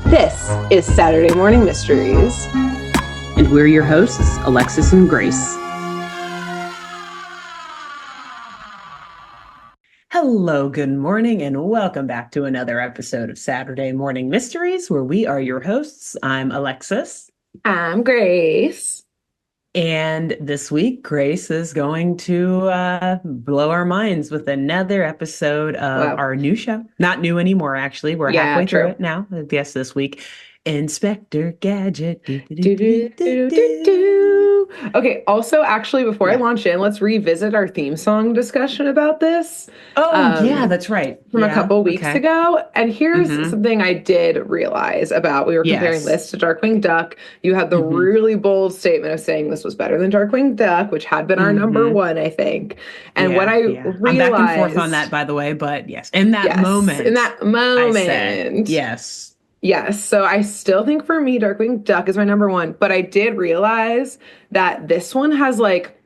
This is Saturday Morning Mysteries. And we're your hosts, Alexis and Grace. Hello, good morning, and welcome back to another episode of Saturday Morning Mysteries, where we are your hosts. I'm Alexis. I'm Grace. And this week, Grace is going to blow our minds with another episode of our new show. Not new anymore, actually. We're halfway through it now. Yes, this week. Inspector Gadget. Okay, also, actually, before I launch in, let's revisit our theme song discussion about this. Oh, yeah, that's right. From a couple weeks ago. And here's something I did realize about, we were comparing this to Darkwing Duck. You had the really bold statement of saying this was better than Darkwing Duck, which had been our number one, I think. And what I realized... I'm back and forth on that, by the way, but yes, in that moment. I said, yes. Yes, so I still think for me, Darkwing Duck is my number one, but I did realize that this one has like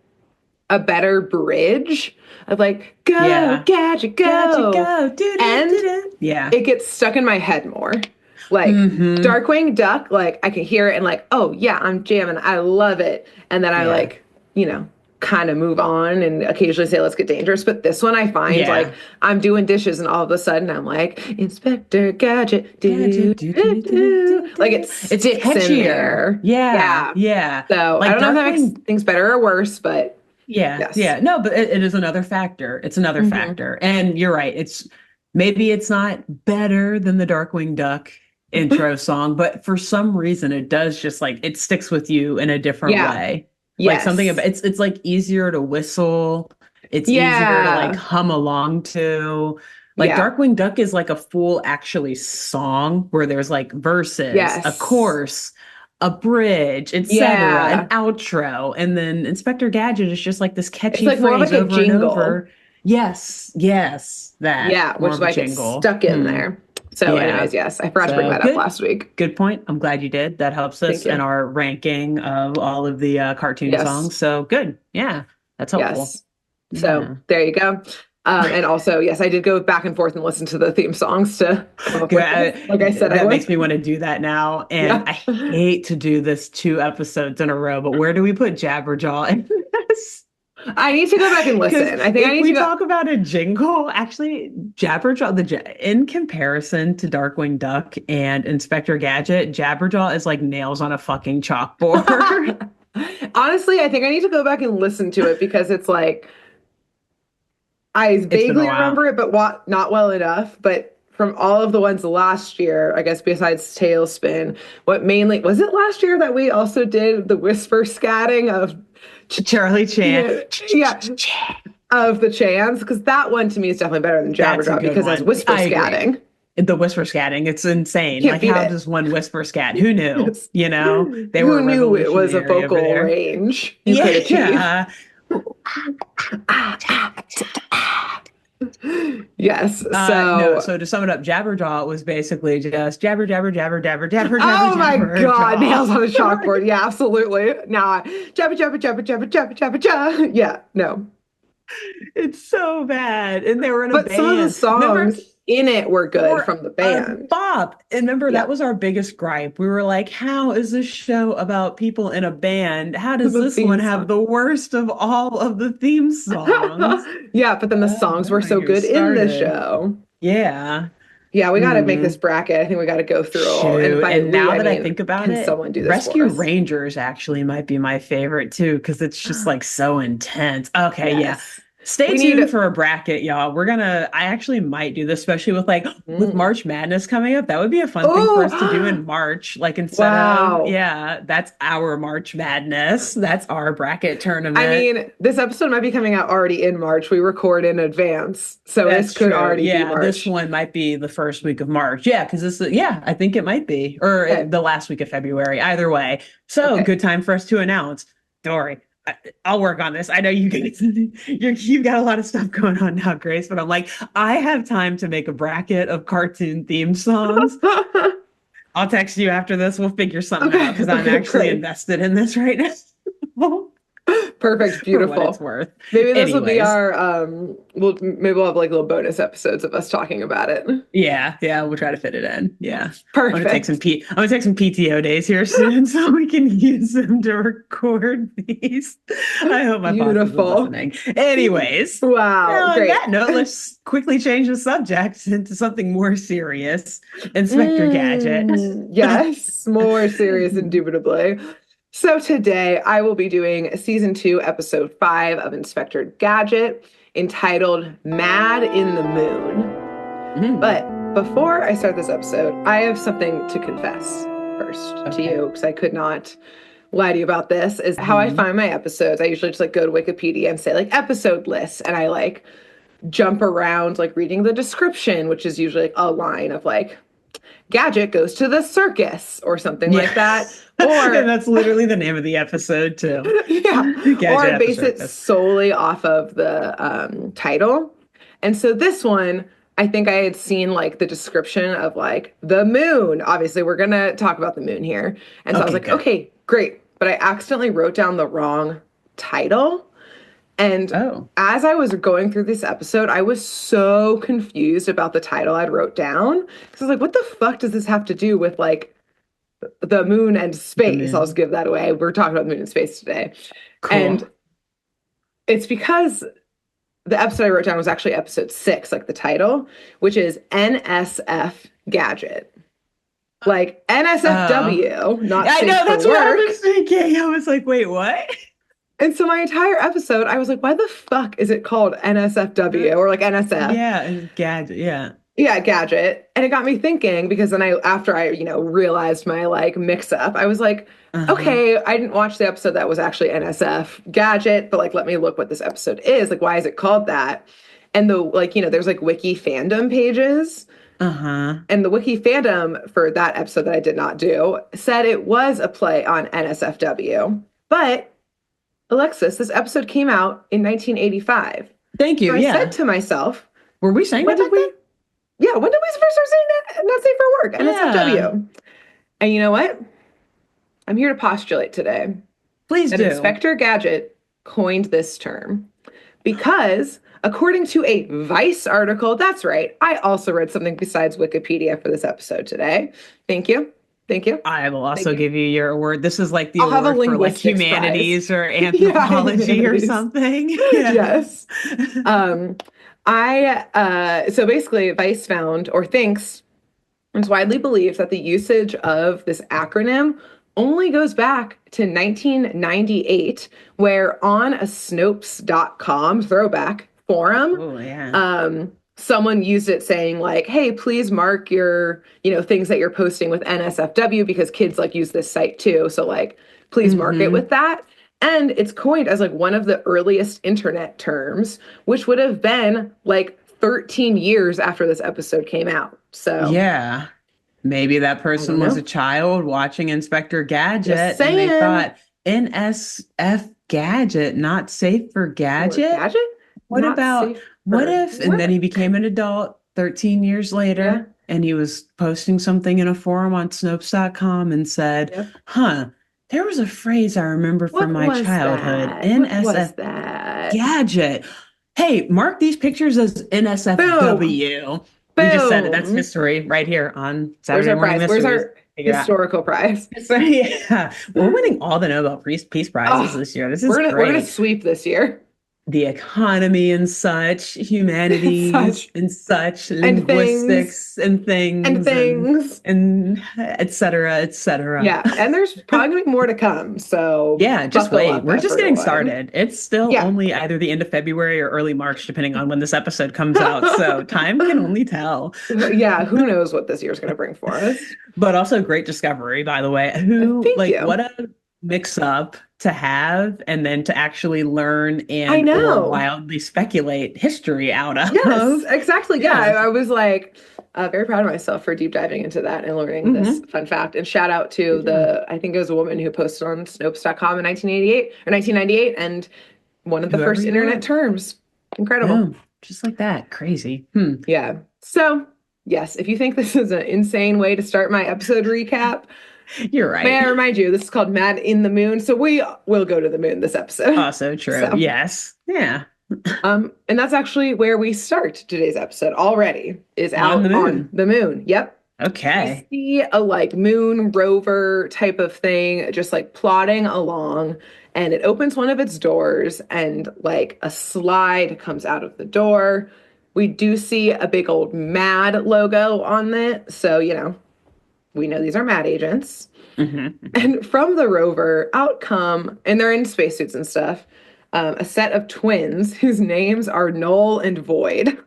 a better bridge of like, go, Gadget, go. Gadget, go. And it gets stuck in my head more. Like Darkwing Duck, like I can hear it and like, oh yeah, I'm jamming. I love it. And then I like, you know, kind of move on and occasionally say, let's get dangerous. But this one I find like I'm doing dishes and all of a sudden I'm like, Inspector Gadget. Like it's catchier. Yeah. So like, I don't know if that makes things better or worse, but no, but it is another factor. It's another factor. And you're right. Maybe it's not better than the Darkwing Duck intro song, but for some reason it does just like, it sticks with you in a different way. Like something about it's like easier to whistle. It's easier to like hum along to. Like Darkwing Duck is like a full actually song where there's like verses, a chorus, a bridge, etc., an outro, and then Inspector Gadget is just like this catchy phrase more like over and over. Yes, that which like it's stuck in there. So anyways, yes, I forgot to bring that up last week. Good point. I'm glad you did. That helps us in our ranking of all of the cartoon songs. So good. Yeah, that's helpful. Yes. So there you go. And also, yes, I did go back and forth and listen to the theme songs to come up with like I said, that makes me want to do that now. And I hate to do this 2 episodes in a row, but where do we put Jabberjaw in this? I need to go back and listen. I think I need to talk about a jingle. Actually, Jabberjaw, in comparison to Darkwing Duck and Inspector Gadget, Jabberjaw is like nails on a fucking chalkboard. Honestly, I think I need to go back and listen to it because it's like I vaguely remember it, but not well enough. But from all of the ones last year, I guess besides Tailspin, what mainly was it last year that we also did the whisper scatting of Charlie Chan. Of the Chans, because that one to me is definitely better than Jabberjaw because it's whisper scatting. The whisper scatting, it's insane. Like how does one whisper scat? Who knew? You know, who knew it was a vocal range you could achieve. Yes. So to sum it up, Jabberjaw was basically just jabber, jabber, jabber, jabber, jabber, oh my God, nails on a chalkboard. Yeah, absolutely. Now, jabber, jabber, jabber, jabber, jabber, jabber, jabber. Yeah, no. It's so bad. And they were in a band. But some of the songs in it were good from the band. Bob. And remember, that was our biggest gripe. We were like, how is this show about people in a band? How does this one have the worst of all of the theme songs? But then the songs were so good in the show. Yeah, we got to make this bracket. I think we got to go through all. And now that I think about it, someone do this Rescue Rangers actually might be my favorite too, because it's just like so intense. Okay, Stay tuned for a bracket, y'all. I actually might do this, especially with with March Madness coming up. That would be a fun thing for us to do in March. Like instead of, that's our March Madness. That's our bracket tournament. I mean, this episode might be coming out already in March. We record in advance. So this could already be March. This one might be the first week of March. Yeah, because I think it might be. Or the last week of February. Either way. So good time for us to announce. Dory, I'll work on this. I know you guys, you've got a lot of stuff going on now, Grace, but I'm like, I have time to make a bracket of cartoon theme songs. I'll text you after this. We'll figure something out because I'm actually invested in this right now. Perfect. For what it's Beautiful. worth. Maybe this will be Anyways. our we'll have like little bonus episodes of us talking about it. Yeah, we'll try to fit it in. Yeah. Perfect. I'm gonna take some PTO days here soon so we can use them to record these. I hope my boss isn't Beautiful. listening. Anyways, Wow, now on great. that note, let's quickly change the subject into something more serious. Inspector Gadget. Yes, more serious, indubitably. So today I will be doing season 2, episode 5 of Inspector Gadget, entitled "Mad in the Moon." But before I start this episode, I have something to confess first to you, because I could not lie to you about this. Is how I find my episodes. I usually just like go to Wikipedia and say like episode lists, and I like jump around like reading the description, which is usually like a line of like Gadget goes to the circus or something like that. Or and that's literally the name of the episode too. Yeah. Gadget Or I at the base it circus. solely off of the title. And so this one, I think I had seen like the description of like the moon. Obviously, we're gonna talk about the moon here. And so I was like, good. okay, great. But I accidentally wrote down the wrong title. And as I was going through this episode, I was so confused about the title I'd wrote down. Because I was like, what the fuck does this have to do with like the moon and space? I'll just give that away. We're talking about the moon and space today. Cool. And it's because the episode I wrote down was actually episode 6, like the title, which is NSF Gadget. Like NSFW, not safe I know, that's for what I work. was thinking. I was like, wait, what? And so my entire episode, I was like, why the fuck is it called NSFW or like NSF? Yeah, Gadget, yeah. Yeah, Gadget. And it got me thinking, because then after I, realized my like mix up, I was like, okay, I didn't watch the episode that was actually NSF Gadget, but like, let me look what this episode is. Like, why is it called that? And there's like wiki fandom pages. And the wiki fandom for that episode that I did not do said it was a play on NSFW. But Alexis, this episode came out in 1985. Thank you. So I said to myself, were we saying that back then? Yeah, when did we first start saying that? Not safe for work, NSFW. And you know what? I'm here to postulate today. Please that do. Inspector Gadget coined this term because, according to a Vice article, that's right, I also read something besides Wikipedia for this episode today. Thank you. Thank you. I will also give you your award. This is like the I'll have a award for like humanities or anthropology or something. Yes. So basically Vice found or thinks it's widely believed that the usage of this acronym only goes back to 1998, where on a Snopes.com throwback forum, someone used it saying like, hey, please mark your, things that you're posting with NSFW because kids like use this site too. So like, please mark it with that. And it's coined as like one of the earliest internet terms, which would have been like 13 years after this episode came out. So yeah, maybe that person was a child watching Inspector Gadget and they thought NSF Gadget, not safe for Gadget. What if, and then he became an adult 13 years later and he was posting something in a forum on Snopes.com and said, there was a phrase I remember from my childhood, NSF Gadget. Hey, mark these pictures as NSFW. Boom. We just said it. That's history right here on Saturday Morning Mysteries. Where's our historical prize? Yeah, we're winning all the Nobel Peace Prizes this year. This is great. We're gonna sweep this year. The economy and such, humanities and such, linguistics and things, and et cetera, et cetera. Yeah, and there's probably going to be more to come. So yeah, just wait. We're just getting started. It's still only either the end of February or early March, depending on when this episode comes out. So time can only tell. Yeah, who knows what this year's going to bring for us. But also great discovery, by the way. What a mix up to have and then to actually learn and or wildly speculate history out of. Yes, exactly. Yeah, I was like very proud of myself for deep diving into that and learning this fun fact. And shout out to I think it was a woman who posted on Snopes.com in 1988 or 1998 and one of the first internet terms. Incredible. Yeah, just like that. Crazy. Yeah. So yes, if you think this is an insane way to start my episode recap, You're right. May I remind you, this is called Mad in the Moon, so we will go to the moon this episode. Also true. So, yes. Yeah. And that's actually where we start today's episode already, is out on the moon. Yep. Okay. We see a like moon rover type of thing just like plodding along, and it opens one of its doors and like a slide comes out of the door. We do see a big old M.A.D logo on it. So, we know these are M.A.D agents. Mm-hmm. And from the rover out come, and they're in spacesuits and stuff, a set of twins whose names are Null and Void.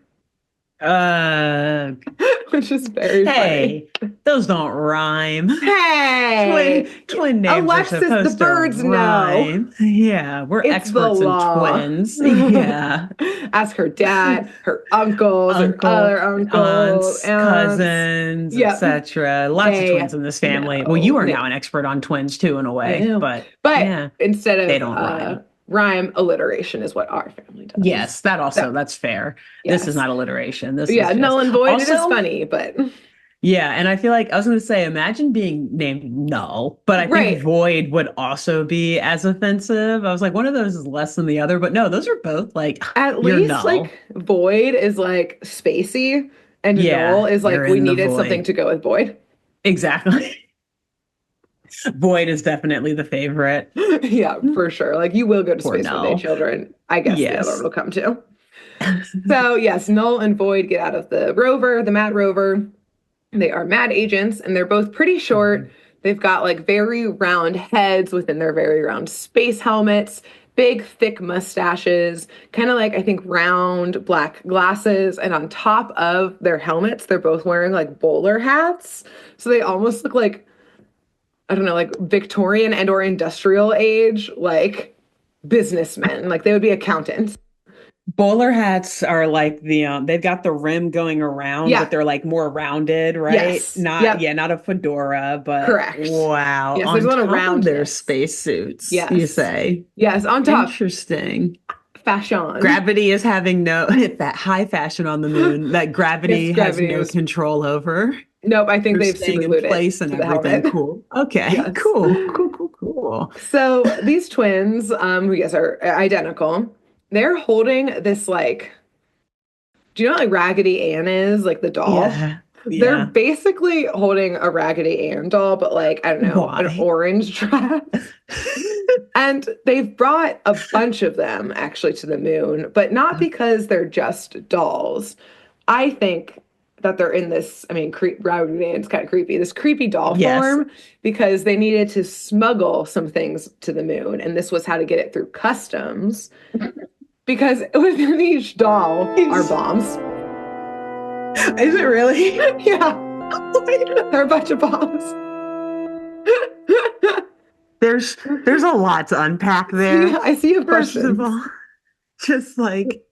Which is very funny. Those don't rhyme. Hey, twin names Alexis, are supposed the birds to rhyme. Know. Yeah, we're experts in twins. Yeah. Ask her dad, her uncles, her other uncles, aunts, cousins, etc. Lots of twins in this family. Well, you are now an expert on twins too, in a way. But yeah, instead of they don't rhyme, alliteration is what our family does. Yes, that's fair. Yes. This is not alliteration. This is just, Null and Void. It is funny, but yeah, and I feel like I was going to say, imagine being named Null, but I think Void would also be as offensive. I was like, one of those is less than the other, but no, those are both like at least null. Like Void is like spacey, and Null is like we needed something to go with Void. Exactly. Void is definitely the favorite. Yeah, for sure. Like you will go to space one day, children. I guess the other one will come too. So yes, Null and Void get out of the rover, the M.A.D rover. They are M.A.D agents, and they're both pretty short. Mm-hmm. They've got like very round heads within their very round space helmets, big thick mustaches, kind of like I think round black glasses, and on top of their helmets, they're both wearing like bowler hats. So they almost look like, I don't know, like Victorian and or industrial age, like businessmen, like they would be accountants. Bowler hats are like they've got the rim going around, but they're like more rounded, right? Yes. Not a fedora, but correct. Wow. Yes, on top around their spacesuits, you say? Yes, on top. Interesting. Fashion. Gravity is having that high fashion on the moon that gravity has no control over. Nope, I think they've staying in place and everything. Cool. Okay. Yes. Cool. So these twins, who yes are identical, they're holding this like, do you know what like Raggedy Ann is? Like the doll? Yeah. They're basically holding a Raggedy Ann doll, but like, I don't know, an orange dress. And they've brought a bunch of them actually to the moon, but not because they're just dolls. I think that they're in this, Raggedy Ann's kind of creepy, this creepy doll form, because they needed to smuggle some things to the moon. And this was how to get it through customs. Because within each doll are bombs. Is it really? Yeah. There are a bunch of bombs. There's a lot to unpack there. Yeah, I see a question. First of all, just like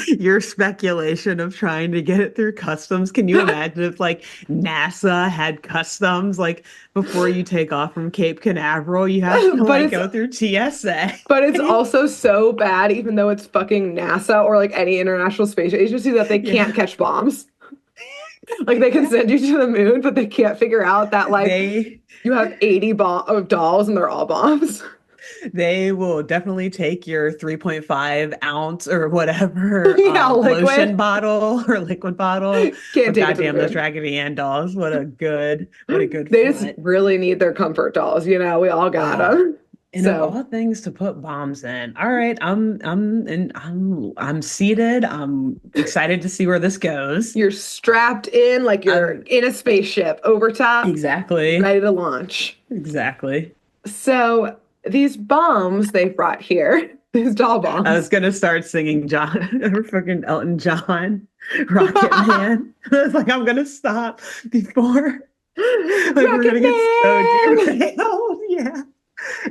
your speculation of trying to get it through customs. Can you imagine if like NASA had customs, like before you take off from Cape Canaveral, you have to go through TSA. But it's also so bad, even though it's fucking NASA or like any international space agency, that they can't catch bombs. Like they can send you to the moon, but they can't figure out that like you have 80 dolls and they're all bombs. They will definitely take your 3.5 ounce or whatever lotion bottle or liquid bottle. Can't take goddamn those Raggedy Ann dolls. What a good. They just really need their comfort dolls. We all got them. And of all things to put bombs in. All right, I'm seated. I'm excited to see where this goes. You're strapped in like you're in a spaceship over top. Exactly. Ready to launch. Exactly. So these bombs they've brought here, these doll bombs. I was gonna start singing freaking Elton John, Rocket Man. I was like, I'm gonna stop before we're gonna get so derailed. Yeah.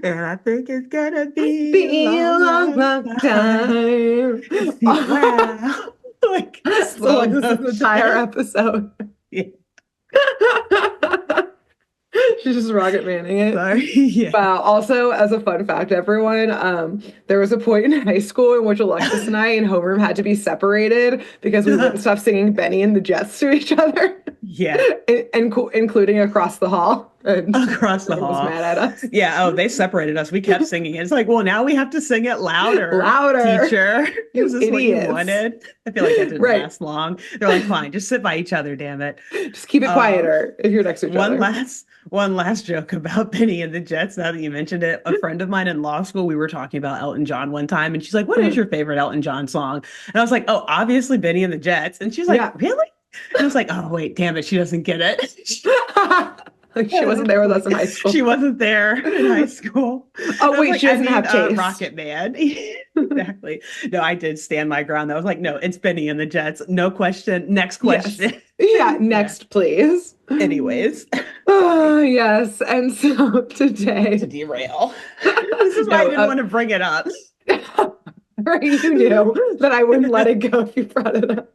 And I think it's gonna be a long time. Wow. Like this is the entire episode. Yeah. She's just Rocket Manning it. Sorry. Yeah. Wow. Also, as a fun fact, everyone, there was a point in high school in which Alexis and I in homeroom had to be separated because we wouldn't stop singing Benny and the Jets to each other. Yeah. Including across the hall. And Across the everyone was hall. mad at us. Yeah. Oh, they separated us. We kept singing. It's like, well, now we have to sing it louder, Louder. teacher. Is You this what you idiots. wanted? I feel like that didn't Right. last long. They're like, fine, just sit by each other, damn it. Just keep it Um, quieter if you're next to each one other. last one last joke about Benny and the Jets. Now that you mentioned it, a friend of mine in law school, we were talking about Elton John one time, and she's like, "What is your favorite Elton John song?" And I was like, "Oh, obviously Benny and the Jets." And she's like, Yeah. "Really?" And I was like, "Oh, wait, damn it, she doesn't get it." Like she wasn't there with us in high school. She wasn't there in high school. Oh, wait, Like, she doesn't have taste. Rocket Man. Exactly. No, I did stand my ground. I was like, no, it's Benny and the Jets. No question. Next question. Yes. Yeah, next, please. Anyways. Oh, yes. And so today, To derail. This is why I didn't want to bring it up. Right, you knew that I wouldn't let it go if you brought it up.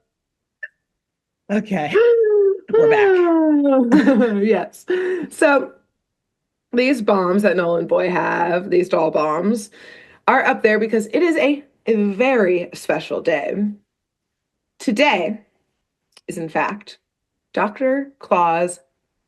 Okay. We're back. Yes. So these bombs that Nolan Boy have, these doll bombs, are up there because it is a very special day. Today is, in fact, Dr. Claw's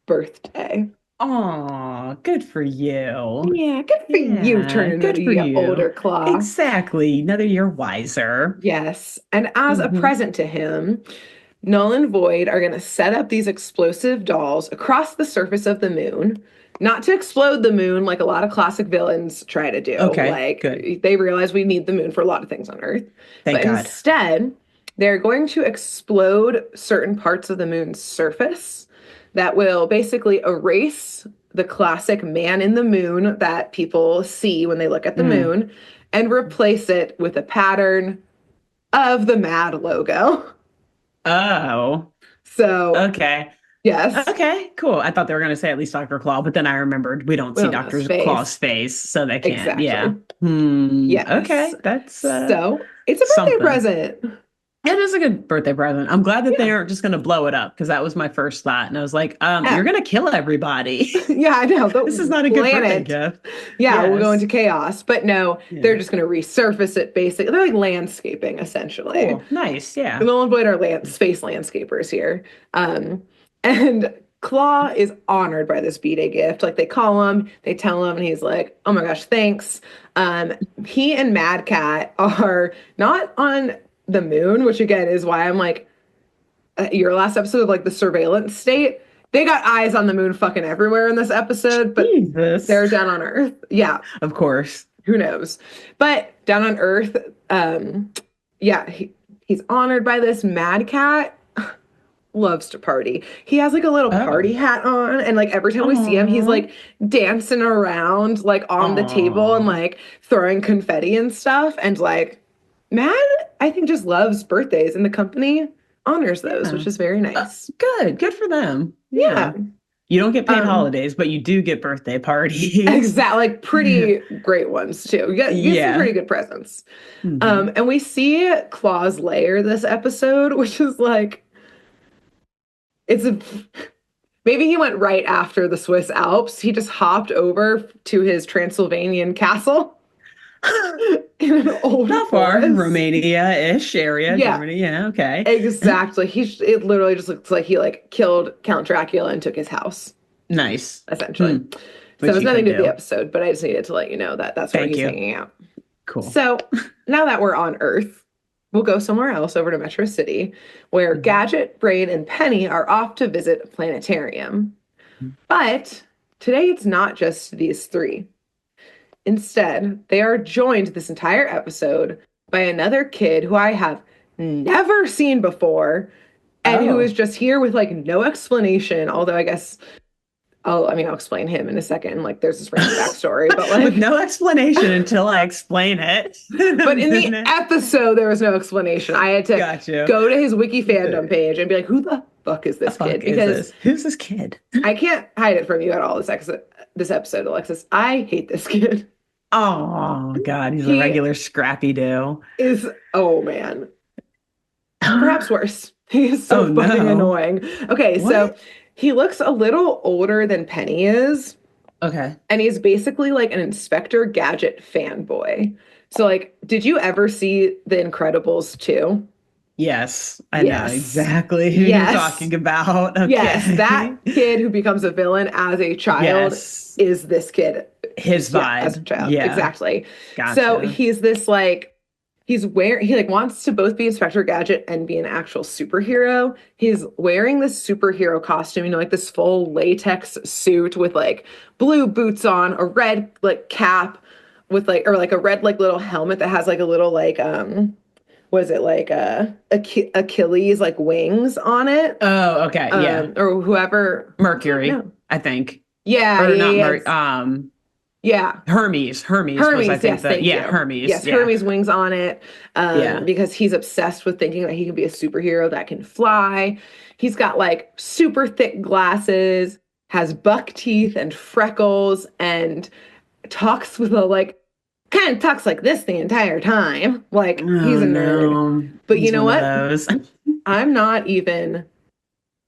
birthday. Oh, good for you. Yeah, good for you turning good into for your you. older Claw. Exactly. Another year wiser. Yes. And as a present to him, Null and Void are going to set up these explosive dolls across the surface of the moon, not to explode the moon like a lot of classic villains try to do. Okay, like good. they realize we need the moon for a lot of things on Earth. Thank God. Instead, they're going to explode certain parts of the moon's surface that will basically erase the classic man in the moon that people see when they look at the moon and replace it with a pattern of the M.A.D logo. Oh. So, okay. Yes. Okay, cool. I thought they were going to say at least Dr. Claw, but then I remembered we don't see Dr. Claw's face, so they can't. Exactly. Yeah. Yes. Okay, that's so it's a birthday something. present. It is a good birthday present. I'm glad that they aren't just going to blow it up because that was my first thought, and I was like, you're going to kill everybody. Yeah, I know. This is not a good birthday gift. Yeah, we'll go into chaos. But no, they're just going to resurface it. Basically, they're like landscaping essentially. Cool. Nice. Yeah. The Nolan Boyd are space landscapers here. And Claw is honored by this B-Day gift. Like they call him, they tell him, and he's like, "Oh my gosh, thanks." He and Mad Cat are not on the moon, which again is why I'm like, your last episode of like the surveillance state. They got eyes on the moon fucking everywhere in this episode, but they're down on Earth. Yeah, of course. Who knows? But down on Earth, he's honored by this. Mad Cat loves to party. He has like a little party hat on, and like every time we see him, he's like dancing around like on the table and like throwing confetti and stuff. And like Mad, I think, just loves birthdays, and the company honors those, which is very nice. Good for them. Yeah. You don't get paid holidays, but you do get birthday parties. Exactly. Like pretty great ones too. You get some pretty good presents. And we see Claw's lair this episode, which is like, maybe he went right after the Swiss Alps. He just hopped over to his Transylvanian castle in an old not far, Romania-ish area. Yeah. Germany. Yeah, okay. Exactly. It literally just looks like he like killed Count Dracula and took his house. Nice. Essentially. So it's nothing to do with the episode, but I just needed to let you know that that's where he's hanging out. Cool. So now that we're on Earth, we'll go somewhere else over to Metro City, where Gadget, Brain, and Penny are off to visit a planetarium. But today it's not just these three. Instead, they are joined this entire episode by another kid who I have never seen before and who is just here with like no explanation, although I guess I'll explain him in a second. Like, there's this random backstory, but like with no explanation until I explain it. But in the episode, there was no explanation. I had to go to his wiki fandom page and be like, "Who the fuck is this kid?" Because who's this kid? I can't hide it from you at all. This episode, Alexis, I hate this kid. Oh God, he's a regular Scrappy-Doo. Oh man, perhaps worse. He is so fucking annoying. Okay, so he looks a little older than Penny is. Okay. And he's basically like an Inspector Gadget fanboy. So like, did you ever see The Incredibles 2? Yes, I know Yes. exactly who you're Yes. talking about. Yes. That Okay. kid who becomes a villain as a child Yes. is this kid. His Yeah, as a vibe. child. Yeah. Exactly. So Gotcha. he's this like he like wants to both be Inspector Gadget and be an actual superhero. He's wearing this superhero costume, like this full latex suit with like blue boots on, a red like cap with like or like a red like little helmet that has like a little like was it like Achilles like wings on it? Oh, okay. Yeah. Or whoever. Mercury, No. I think. Yeah, Or yeah, not yeah. Hermes. Yeah. Hermes was, I Hermes, think, yes, the thank yeah, you. Hermes. Yes, Yeah. Hermes wings on it, Yeah. because he's obsessed with thinking that he can be a superhero that can fly. He's got like super thick glasses, has buck teeth and freckles, and talks with a like kind of talks like this the entire time. Like he's Oh a nerd. no. But you He's know one of what? those. I'm not even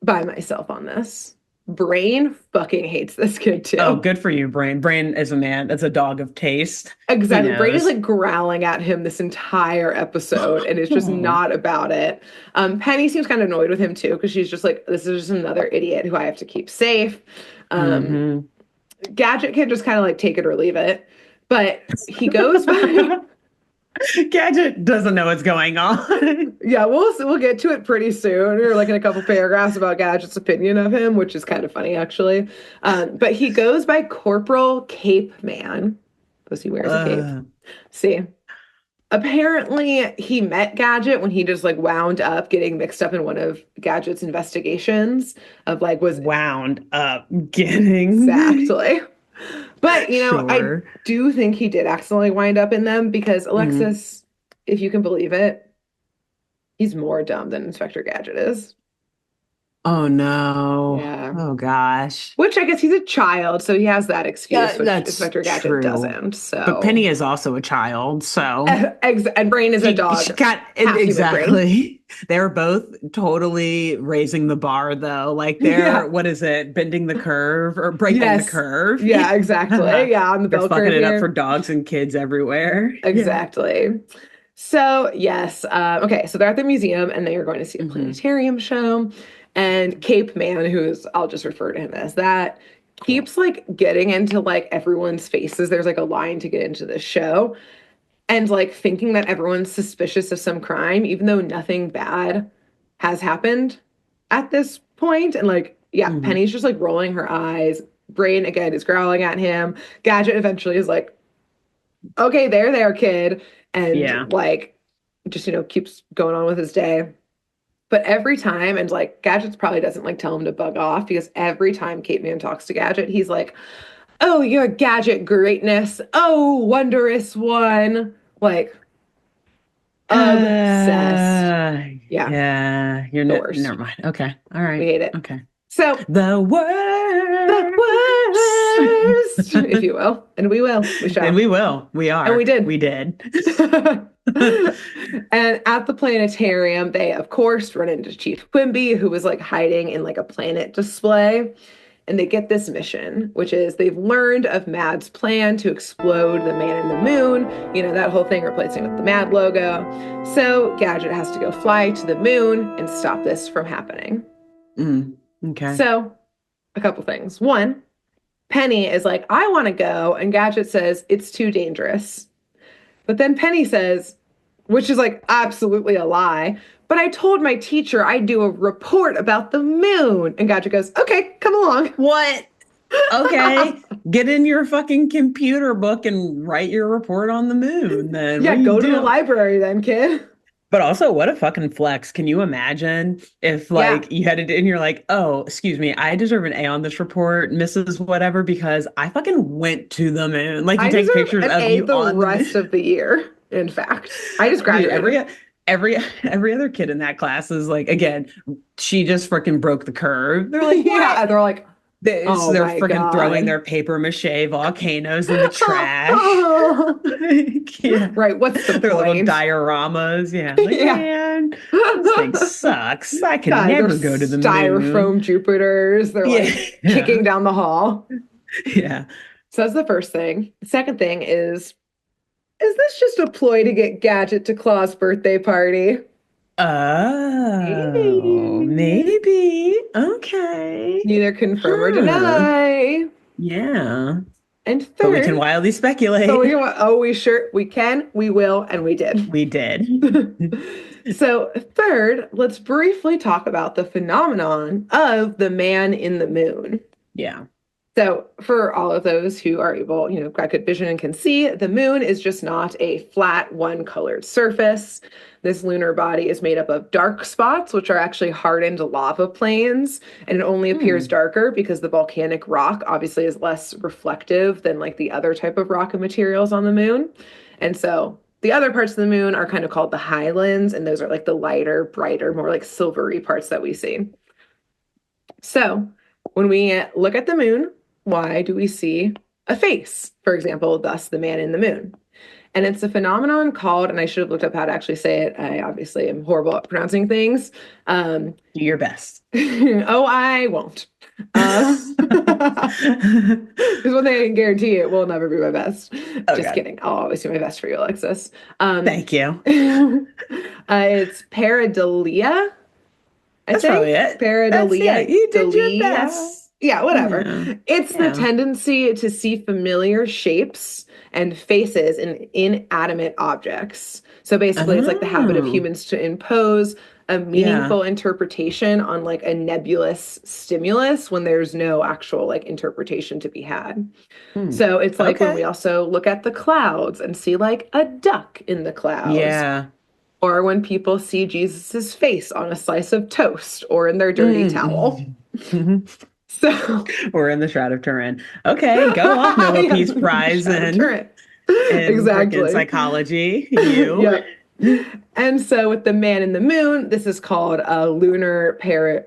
by myself on this. Brain fucking hates this kid Oh, too. good for you, Brain. Brain is a man. That's a dog of taste. He Exactly. Brain is knows. like growling at him this entire episode, and it's just Oh. not about it. Penny seems kind of annoyed with him too, because she's just like, this is just another idiot who I have to keep safe. Um, Hmm. Gadget can just kind of like take it or leave it. But he goes by Gadget doesn't know what's going on. yeah, we'll get to it pretty soon. Or like in a couple paragraphs about Gadget's opinion of him, which is kind of funny actually. But he goes by Corporal Cape Man because he wears a cape. Uh, See, apparently he met Gadget when he just like wound up getting mixed up in one of Gadget's investigations of like was wound up getting. exactly. But I Sure. do think he did accidentally wind up in them because Mhm. Alexis, if you can believe it, he's more dumb than Inspector Gadget is. Oh no. Yeah. Oh gosh. Which I guess he's a child, so he has that excuse, Yeah, which that's Inspector Gadget true. doesn't. But So, Penny is also a child, so and Brain is a she dog, got half human brain. exactly. They're both totally raising the bar though. Like they're Yeah. what is it, bending the curve or breaking the Yes. curve? Yeah, exactly. Yeah, on the They're bell fucking curve it up for here. dogs and kids everywhere. Yeah. Exactly. So, yes. Okay, so they're at the museum and they are going to see a Hmm. planetarium show. And Cape Man, who's, I'll just refer to him as that, Cool. keeps like getting into like everyone's faces. There's like a line to get into this show. And like thinking that everyone's suspicious of some crime, even though nothing bad has happened at this point. And like, yeah, Hmm. Penny's just like rolling her eyes. Brain again is growling at him. Gadget eventually is like, okay, there, kid. And Yeah. like, just, keeps going on with his day. But every time, and like, Gadget's probably doesn't like tell him to bug off because every time Cape Man talks to Gadget, he's like, oh, your Gadget greatness. Oh, wondrous one. Like, obsessed. Yeah, Yeah. the worst. Never mind. Okay. All We right. hate it. Okay. So, The the worst, worst. if you will. And we will. We And shall. we will. We And we are. did. We did. And at the planetarium, they, of course, run into Chief Quimby, who was like hiding in like a planet display. And they get this mission, which is they've learned of M.A.D's plan to explode the man in the moon, that whole thing replacing with the M.A.D logo. So Gadget has to go fly to the moon and stop this from happening. Okay. So, a couple things. One, Penny is like, I want to go. And Gadget says, it's too dangerous. But then Penny says, which is like absolutely a lie, but I told my teacher I'd do a report about the moon. And Gadget goes, okay, come along. What? Okay. Get in your fucking computer book and write your report on the moon then. Yeah, What are you go to the doing? library then, kid. But also, what a fucking flex. Can you imagine if Yeah, like you had it and you're like, oh, excuse me, I deserve an A on this report, Mrs. Whatever, because I fucking went to the moon. Like you I take deserve pictures an of A you the on the moon. rest of the year. In fact, I just Dude, graduated. every other kid in that class is like, again, she just freaking broke the curve. They're like, what? Yeah, they're like, oh They're my freaking throwing God. their paper mache volcanoes in the trash. Like, yeah. Right, what's the Their little point? dioramas. Yeah. Like, Yeah. man, this thing sucks. I can God, they're never go to the moon. styrofoam Jupiters. They're Yeah. like kicking down the hall. Yeah. So that's the first thing. The second thing is this just a ploy to get Gadget to Claw's birthday party? Oh, Maybe. maybe. Okay. Neither confirm or Huh. deny. Yeah. And But we can third, wildly but speculate. we can, we will, and we did. We did. So, third, let's briefly talk about the phenomenon of the man in the moon. Yeah. So, for all of those who are able, got good vision and can see, the moon is just not a flat, one-colored surface. This lunar body is made up of dark spots, which are actually hardened lava plains, and it only appears darker because the volcanic rock obviously is less reflective than like the other type of rock and materials on the moon. And so the other parts of the moon are kind of called the highlands, and those are like the lighter, brighter, more like silvery parts that we see. So when we look at the moon, why do we see a face? For example, thus the man in the moon. And it's a phenomenon called, and I should have looked up how to actually say it. I obviously am horrible at pronouncing things. Do your best. Oh, I won't. There's one thing I can guarantee, it will never be my best. Oh, Just God. kidding. I'll always do my best for you, Alexis. Thank you. It's pareidolia. That's probably it. Pareidolia. You did your best. Yeah, whatever. Yeah. It's the tendency to see familiar shapes and faces in inanimate objects. So basically, it's like the habit of humans to impose a meaningful interpretation on like a nebulous stimulus when there's no actual like interpretation to be had. So it's like when we also look at the clouds and see like a duck in the clouds. Yeah. Or when people see Jesus's face on a slice of toast or in their dirty towel. So we're in the Shroud of Turin. Okay, go off, Nobel Peace Prize in exactly psychology. You. Yep. And so with the man in the moon, this is called a lunar pareidolia.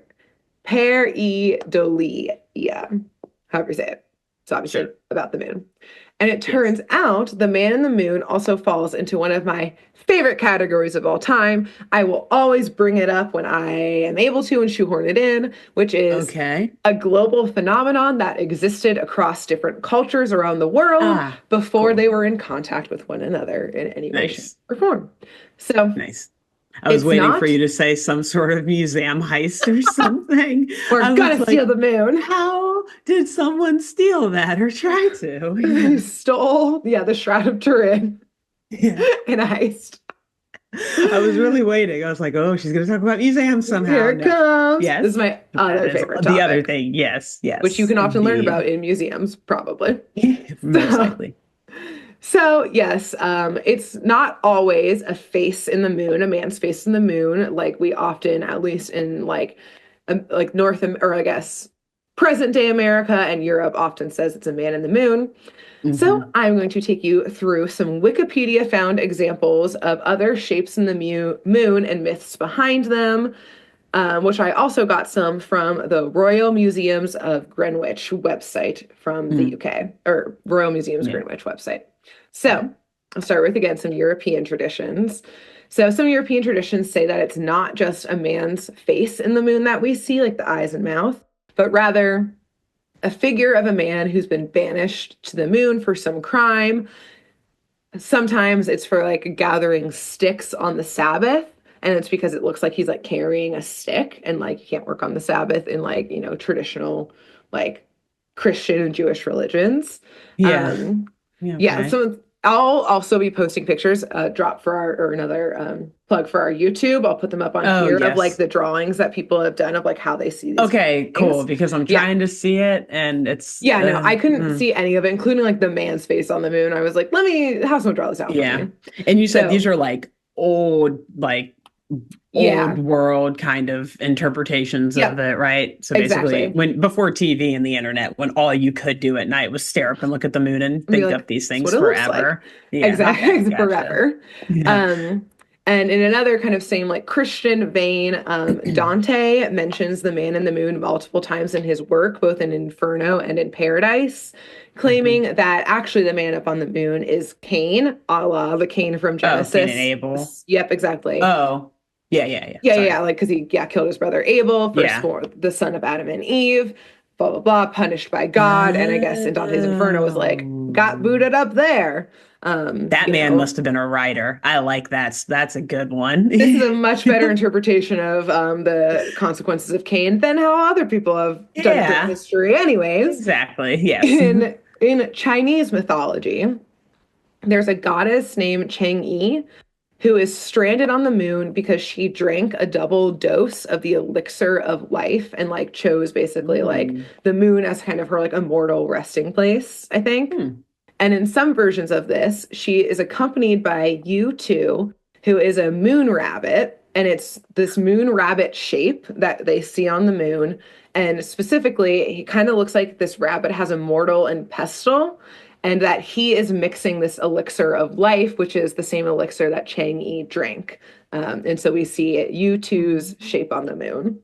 However you say it. It's obviously about the moon. And it turns out the man in the moon also falls into one of my favorite categories of all time. I will always bring it up when I am able to and shoehorn it in, which is a global phenomenon that existed across different cultures around the world before they were in contact with one another in any way, shape, or form. So nice. I was waiting for you to say some sort of museum heist or something. We're gonna steal the moon. How did someone steal that or try to? They stole, the Shroud of Turin in a heist. I was really waiting. I was like, oh, she's going to talk about museums somehow. Here it comes. Yes. This is my other favorite topic. The other thing, yes. Which you can often learn about in museums, probably. Most likely. So, yes, it's not always a face in the moon, a man's face in the moon, like we often, at least in like present day America and Europe often says it's a man in the moon. So I'm going to take you through some Wikipedia found examples of other shapes in the moon and myths behind them, which I also got some from the Royal Museums of Greenwich website from the UK, or Royal Museums Greenwich website. So I'll start with, again, some European traditions. So some European traditions say that it's not just a man's face in the moon that we see, like the eyes and mouth, but rather a figure of a man who's been banished to the moon for some crime. Sometimes it's for like gathering sticks on the Sabbath. And it's because it looks like he's like carrying a stick and like you can't work on the Sabbath in like, traditional like Christian and Jewish religions. So I'll also be posting pictures, plug for our YouTube. I'll put them up on here of like the drawings that people have done of like how they see these things. Cool, because I'm trying to see it and it's... I couldn't see any of it, including like the man's face on the moon. I was like, let me have someone draw this out for me. And you said these are like old world kind of interpretations of it, right? So basically before TV and the internet, when all you could do at night was stare up and look at the moon and think up these things forever. Exactly. Forever. And in another kind of same like Christian vein, Dante mentions the man in the moon multiple times in his work, both in Inferno and in Paradise, claiming that actually the man up on the moon is Cain, a la the Cain from Genesis. Cain and Abel. Yep, exactly. Oh, yeah. Like because he killed his brother Abel, first the son of Adam and Eve, blah blah blah, punished by God, and I guess in Dante's Inferno was like got booted up there. That man must have been a writer. I like that. That's a good one. This is a much better interpretation of the consequences of Cain than how other people have done it through history. Anyways. Exactly. Yes. In Chinese mythology, there's a goddess named Chang'e who is stranded on the moon because she drank a double dose of the elixir of life and like chose basically like the moon as kind of her like immortal resting place, I think. And in some versions of this, she is accompanied by U2, who is a moon rabbit, and it's this moon rabbit shape that they see on the moon. And specifically, he kind of looks like this rabbit has a mortal and pestle, and that he is mixing this elixir of life, which is the same elixir that Chang'e drank. And so we see U2's shape on the moon.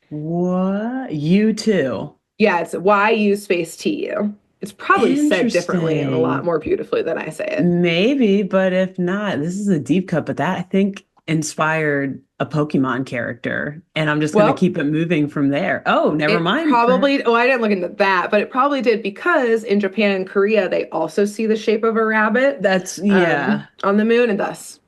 What? U2? Yeah, it's YU space TU. It's probably said differently and a lot more beautifully than I say it. Maybe, but if not, this is a deep cut, but that I think inspired a Pokemon character, and I'm just going to keep it moving from there. Oh, never mind. Probably, I didn't look into that, but it probably did because in Japan and Korea, they also see the shape of a rabbit. That's, on the moon, and thus,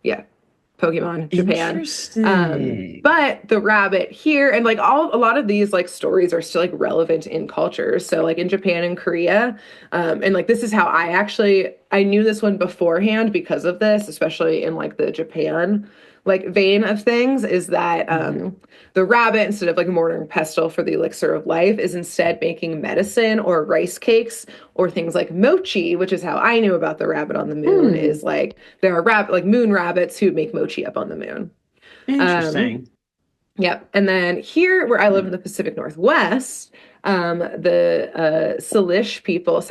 Pokemon Japan. Interesting. But the rabbit here, and like a lot of these like stories are still like relevant in cultures. So like in Japan and Korea, and like this is how I knew this one beforehand because of this, especially in like the Japan like vein of things, is that the rabbit, instead of like mortar and pestle for the elixir of life, is instead making medicine or rice cakes or things like mochi, which is how I knew about the rabbit on the moon. Is like there are moon rabbits who make mochi up on the moon. Interesting. Yep. And then here where I live in the Pacific Northwest, the Salish people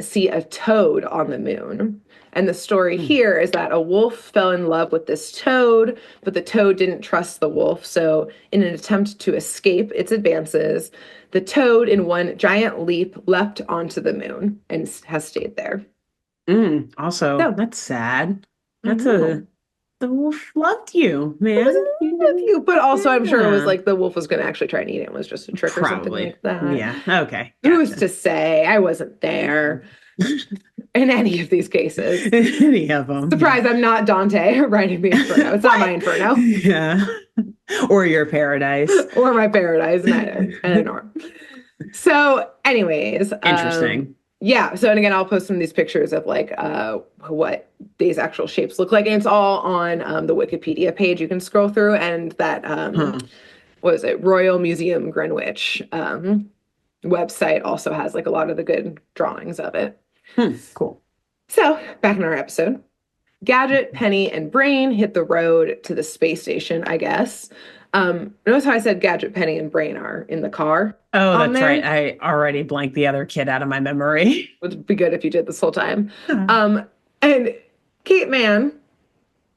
see a toad on the moon. And the story here is that a wolf fell in love with this toad, but the toad didn't trust the wolf. So in an attempt to escape its advances, the toad in one giant leap leapt onto the moon and has stayed there. Also, that's sad. The wolf loved you, man. Loved you, but also I'm sure it was like the wolf was going to actually try and eat it. It was just a trick or something like that. Yeah. Okay. Gotcha. Who's to say? I wasn't there in any of these cases. Any of them. Surprise! I'm not Dante writing the Inferno. It's not my Inferno. Yeah. Or your paradise. Or my paradise. And so, anyways, interesting. Yeah. So, and again, I'll post some of these pictures of like what these actual shapes look like. And it's all on the Wikipedia page. You can scroll through, and that, what is it? Royal Museum Greenwich website also has like a lot of the good drawings of it. Cool. So, back in our episode, Gadget, Penny, and Brain hit the road to the space station, I guess. Notice how I said Gadget, Penny, and Brain are in the car. Oh, that's right. I already blanked the other kid out of my memory. It would be good if you did this whole time. And Kate Man,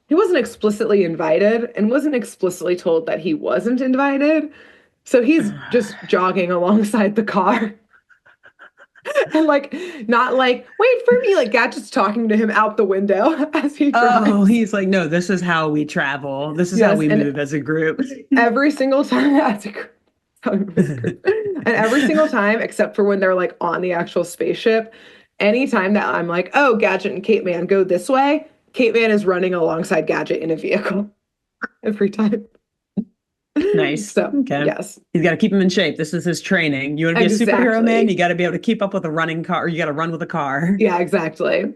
he wasn't explicitly invited and wasn't explicitly told that he wasn't invited. So he's just jogging alongside the car. And like, not like, wait for me, like Gadget's talking to him out the window as he drives. Oh, he's like, no, this is how we travel. This is how we move as a group. Every single time as a group. And every single time, except for when they're like on the actual spaceship, anytime that I'm like, oh, Gadget and Kate Man go this way, Kate Man is running alongside Gadget in a vehicle. Every time. Nice. So, yes. He's got to keep him in shape. This is his training. You want to be a superhero, man? You got to be able to keep up with a running car, or you got to run with a car. Yeah, exactly.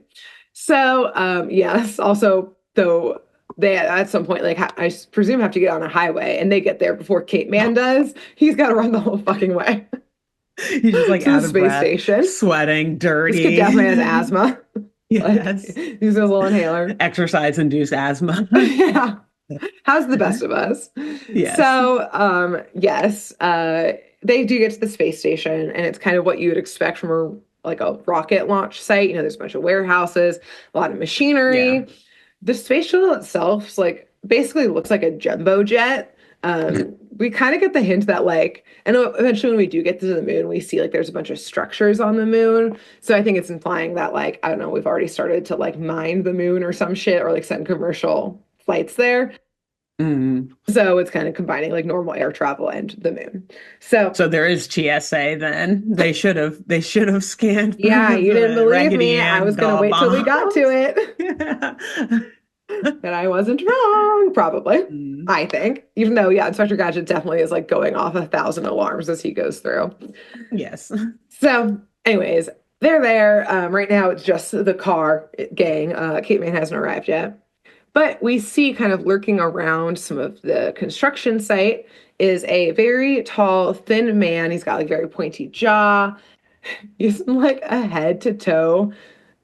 So, yes. Also, though, they at some point, like, I presume have to get on a highway, and they get there before Kate Man does. He's got to run the whole fucking way. He's just like out of breath, station, sweating, dirty. This kid definitely has asthma. Yes. Like, he uses a little inhaler. Exercise-induced asthma. Yeah. How's the best of us? Yes. So, yes, they do get to the space station, and it's kind of what you would expect from a rocket launch site. You know, there's a bunch of warehouses, a lot of machinery. Yeah. The space shuttle itself, like, basically looks like a jumbo jet. We kind of get the hint that, like, and eventually when we do get to the moon, we see, like, there's a bunch of structures on the moon. So I think it's implying that, like, I don't know, we've already started to, like, mine the moon or some shit, or, like, send commercial flights there. So it's kind of combining like normal air travel and the moon. So there is TSA then. They should have scanned. Yeah, you didn't believe Raggedy me. I Ann was going to wait till we got to it. Yeah. But I wasn't wrong, probably. I think. Even though, yeah, Inspector Gadget definitely is like going off 1,000 alarms as he goes through. Yes. So, anyways, they're there. Right now, it's just the car gang. Kate Man hasn't arrived yet. But we see kind of lurking around some of the construction site is a very tall, thin man. He's got like very pointy jaw. He's like a head to toe,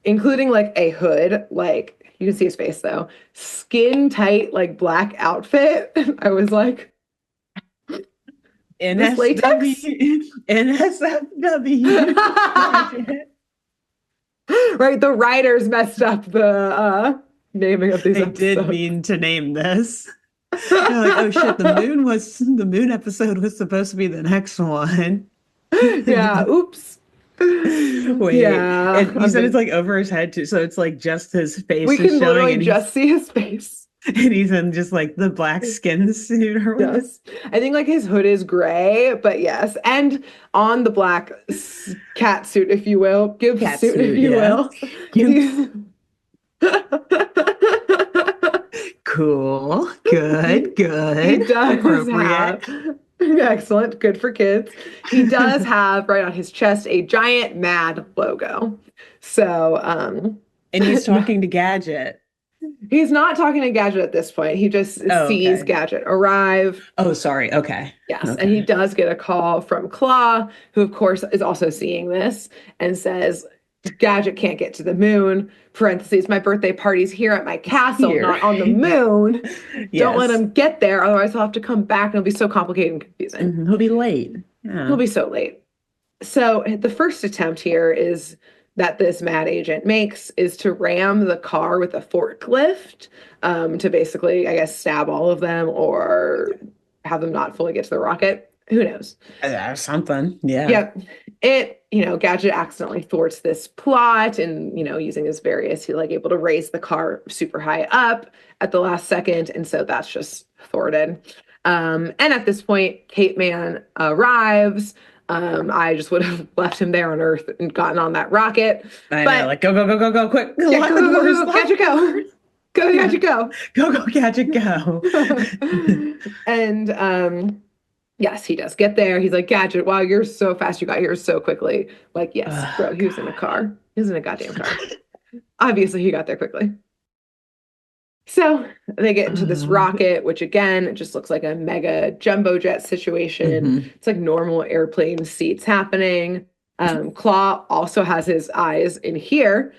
including like a hood. Like you can see his face though. Skin tight, like black outfit. I was like, this latex? NSFW. Right, the writers messed up the naming of these episodes. They did mean to name this. They're like, oh shit, the moon episode was supposed to be the next one. Yeah, oops. Wait, yeah. And you said it's like over his head too, so it's like just his face. We is can showing literally and just see his face. And he's in just like the black skin suit or whatever. Yes. I think like his hood is gray, but yes. And on the black cat suit, if you will, Gibbs suit, if you will. Cool. Good. He does Appropriate. Excellent. Good for kids. He does have right on his chest a giant M.A.D logo. So, and he's talking to Gadget. He's not talking to Gadget at this point. He just sees Gadget arrive. Oh, sorry. Okay. Yes. Okay. And he does get a call from Claw, who, of course, is also seeing this and says, Gadget can't get to the moon. Parentheses, my birthday party's here at my castle, not on the moon. Yes. Don't let him get there. Otherwise, he'll have to come back and it'll be so complicated and confusing. Mm-hmm. He'll be late. Yeah. He'll be so late. So the first attempt here is that this M.A.D agent makes is to ram the car with a forklift to basically, I guess, stab all of them or have them not fully get to the rocket. Who knows? Something. Yeah. Yep. Gadget accidentally thwarts this plot and, using his various, he's like able to raise the car super high up at the last second. And so that's just thwarted. And at this point, Kate Man arrives. I just would have left him there on Earth and gotten on that rocket. I know, like go, quick. Yeah, go, Gadget, go. Go, Gadget, go. Go, Gadget, go. And yes, he does get there. He's like, Gadget, wow, you're so fast. You got here so quickly. Like, yes, bro, he was in a car. He was in a goddamn car. Obviously, he got there quickly. So they get into this rocket, which again, it just looks like a mega jumbo jet situation. Mm-hmm. It's like normal airplane seats happening. Claw also has his eyes in here,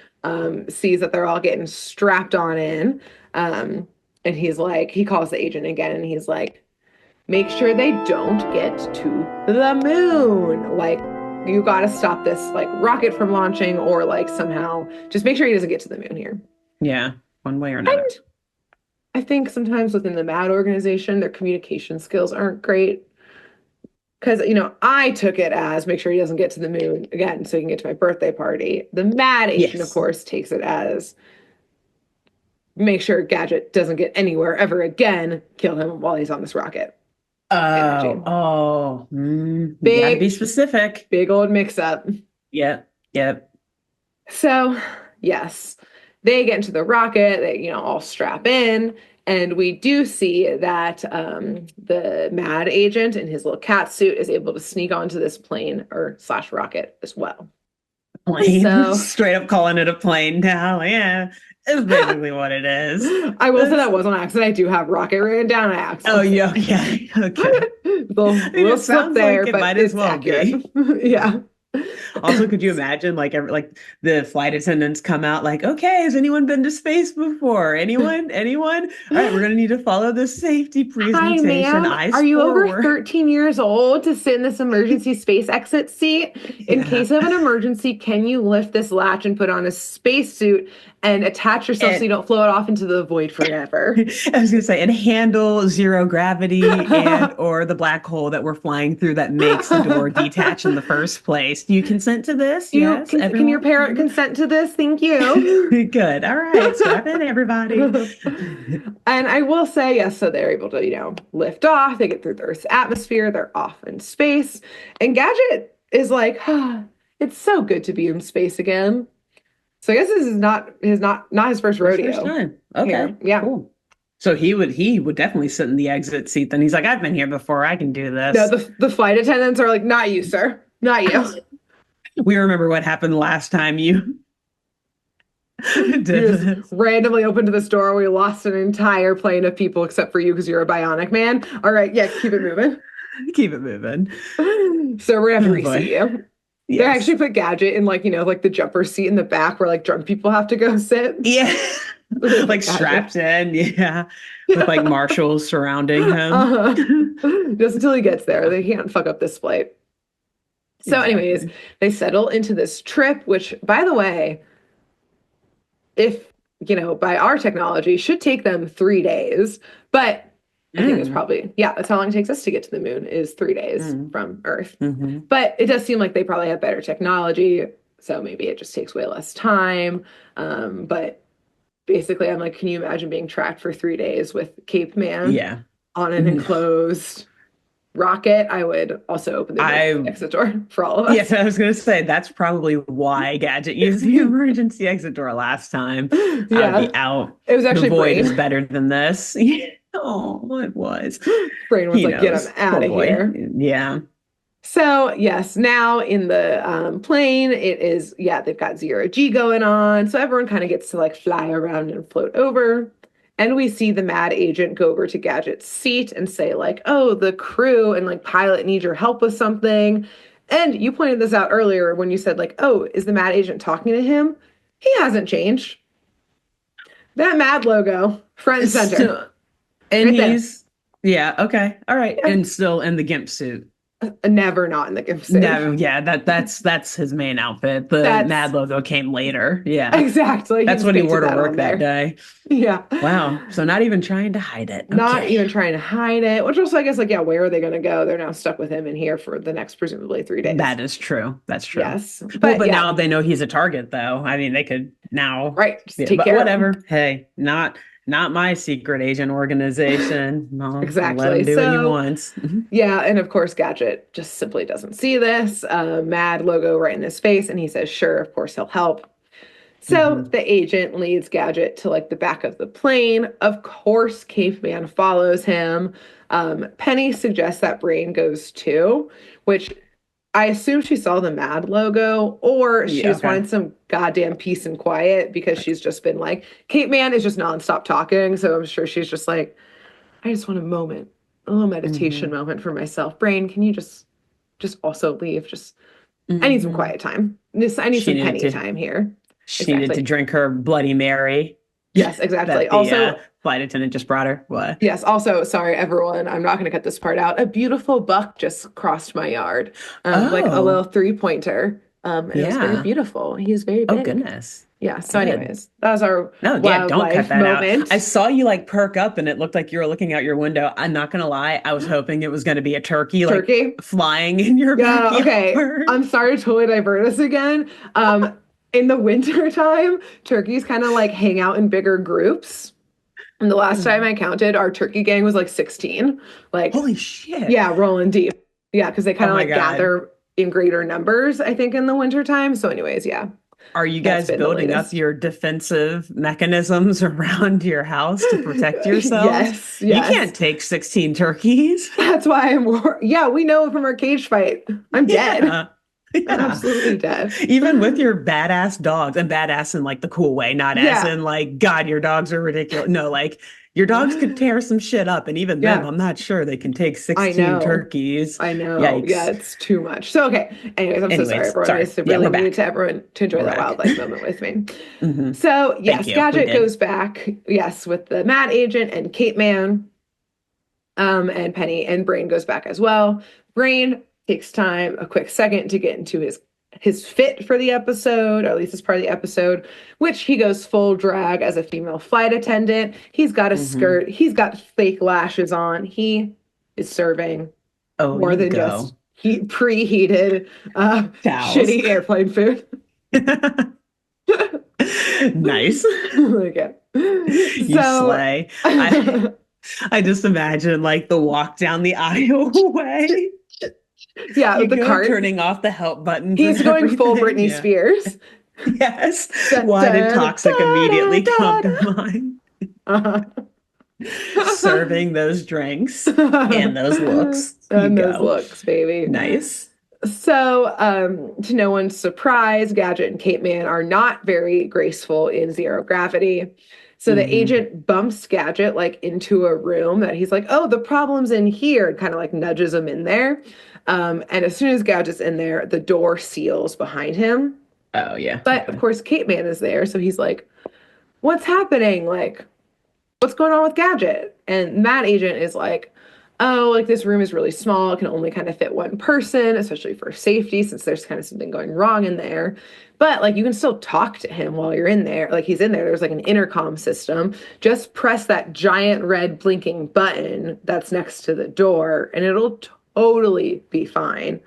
sees that they're all getting strapped on in. And he's like, he calls the agent again and he's like, make sure they don't get to the moon. Like, you got to stop this like rocket from launching or like somehow just make sure he doesn't get to the moon here. Yeah, one way or another. And I think sometimes within the M.A.D organization, their communication skills aren't great. Because, I took it as make sure he doesn't get to the moon again so he can get to my birthday party. The M.A.D agent, of course, takes it as make sure Gadget doesn't get anywhere ever again, kill him while he's on this rocket. You gotta be specific. Big old mix-up. Yep. So, yes. They get into the rocket, they, all strap in, and we do see that the M.A.D agent in his little cat suit is able to sneak onto this plane or / rocket as well. Plane? So, straight up calling it a plane now, yeah. It's basically what it is. I will say that was on accident. I do have rocket written down. I accidentally. Oh, yeah, okay. We'll slip there, like it but might as well be. Yeah. Also, could you imagine like the flight attendants come out like, okay, has anyone been to space before? Anyone? All right, we're going to need to follow this safety presentation. Hi, ma'am. Are you over 13 years old to sit in this emergency space exit seat? In case of an emergency, can you lift this latch and put on a spacesuit and attach yourself so you don't float off into the void forever? I was going to say, and handle zero gravity or the black hole that we're flying through that makes the door detach in the first place. You can consent to this? You Yes. can your parent consent to this? Thank you. Good. All right. Strap in, everybody. And I will say, yes, so they're able to, lift off. They get through the Earth's atmosphere. They're off in space. And Gadget is like, it's so good to be in space again. So I guess this is not his first rodeo. First time. Okay. Here. Yeah. Cool. So he would definitely sit in the exit seat. Then he's like, I've been here before. I can do this. No, the flight attendants are like, not you, sir. Not you. We remember what happened last time you just randomly opened this door. We lost an entire plane of people except for you because you're a bionic man. All right. Yeah. Keep it moving. Keep it moving. So we're going to have to reseat you. Yes. They actually put Gadget in like the jumper seat in the back where like drunk people have to go sit. Yeah. Like strapped in. Yeah. With like marshals surrounding him. Just until he gets there. They can't fuck up this flight. So anyways, they settle into this trip, which by the way, if, by our technology should take them 3 days, but I think it's probably, that's how long it takes us to get to the moon is 3 days from Earth. But it does seem like they probably have better technology. So maybe it just takes way less time. But basically I'm like, can you imagine being tracked for 3 days with Cape Man on an enclosed rocket? I would also open the exit door for all of us. Yes, I was going to say, that's probably why Gadget used the emergency exit door last time. Yeah. Be out. It was actually the void Brain. Is better than this. Oh, it was. Brain was like, get him out of here. Yeah. So, yes, now in the plane, it is, they've got 0G going on. So everyone kind of gets to like fly around and float over. And we see the MAD agent go over to Gadget's seat and say like, oh, the crew and like pilot need your help with something. And you pointed this out earlier when you said like, oh, is the MAD agent talking to him? He hasn't changed. That MAD logo, front and center. And he's, okay. All right. Yeah. And still in the GIMP suit. Never not in the GIMP suit. No, that's his main outfit. The MAD logo came later. Yeah. Exactly. That's what he wore to work that day. Yeah. Wow. So not even trying to hide it. Okay. Not even trying to hide it. Which also, I guess, like, where are they going to go? They're now stuck with him in here for the next, presumably, 3 days. That is true. That's true. Yes. But now they know he's a target, though. I mean, they could now. Right. Just take care whatever. of him. Hey, not my secret agent organization. No, exactly. Let him do what he wants. Yeah, and of course, Gadget just simply doesn't see this MAD logo right in his face, and he says, "Sure, of course he'll help." So the agent leads Gadget to like the back of the plane. Of course, Caveman follows him. Penny suggests that Brain goes too, which I assume she saw the MAD logo, or she just wanted some goddamn peace and quiet because she's just been like, Caveman is just nonstop talking. So I'm sure she's just like, I just want a little meditation moment for myself. Brain, can you just also leave? I need some quiet time. I need some Penny time here. She needed to drink her Bloody Mary. Yes, exactly. Also, flight attendant just brought her. What? Yes. Also, sorry, everyone. I'm not going to cut this part out. A beautiful buck just crossed my yard, like a little 3-pointer. And it was very beautiful. He is very big. Oh goodness. Yeah. So, anyways, that was our don't cut that moment. Out. I saw you like perk up, and it looked like you were looking out your window. I'm not going to lie. I was hoping it was going to be a turkey, like flying in your backyard. Okay. I'm sorry to totally divert us again. In the winter time, turkeys kind of like hang out in bigger groups. And the last time I counted, our turkey gang was like 16. Like, holy shit. Yeah, rolling deep. Yeah, because they kind of gather in greater numbers, I think, in the winter time. So anyways, yeah. Are you guys building up your defensive mechanisms around your house to protect yourselves? Yes. You can't take 16 turkeys. That's why we know from our cage fight. I'm dead. Yeah. I'm absolutely dead. Even with your badass dogs, and badass in like the cool way, not as in like, God, your dogs are ridiculous. No, like your dogs could tear some shit up. And even them, I'm not sure they can take 16 turkeys. I know. Yikes. Yeah, it's too much. So, okay. Anyways, I'm so sorry, everyone. I really needed to everyone to enjoy that wildlife moment with me. So, yes, Gadget goes back, with the MAD agent and Cape Man, and Penny, and Brain goes back as well. Brain takes time, a quick second, to get into his fit for the episode, or at least as part of the episode, which he goes full drag as a female flight attendant. He's got a skirt. He's got fake lashes on. He is serving more than just preheated Towels. shitty airplane food. Nice. Okay. You So slay. I just imagine like the walk down the aisle way. yeah, You with the go cart. turning off the help buttons and He's going full everything. Britney Yeah. Spears. Yes. Da, Wine and da, da, Toxic da, immediately come da, to da. mind. Uh-huh. Serving those drinks and those looks. You And those go. looks, baby. Nice. So, to no one's surprise, Gadget and Cape Man are not very graceful in zero gravity. So the Hmm. agent bumps Gadget like into a room that he's like, oh, the problem's in here, and kind of like nudges him in there. And as soon as Gadget's in there, the door seals behind him. Oh, yeah. But of Okay. course, Cape Man is there, so he's like, what's happening? Like, what's going on with Gadget? And that agent is like, oh, like this room is really small. It can only kind of fit one person, especially for safety, since there's kind of something going wrong in there. But like you can still talk to him while you're in there. Like he's in there. There's like an intercom system. Just press that giant red blinking button that's next to the door, and it'll totally be fine.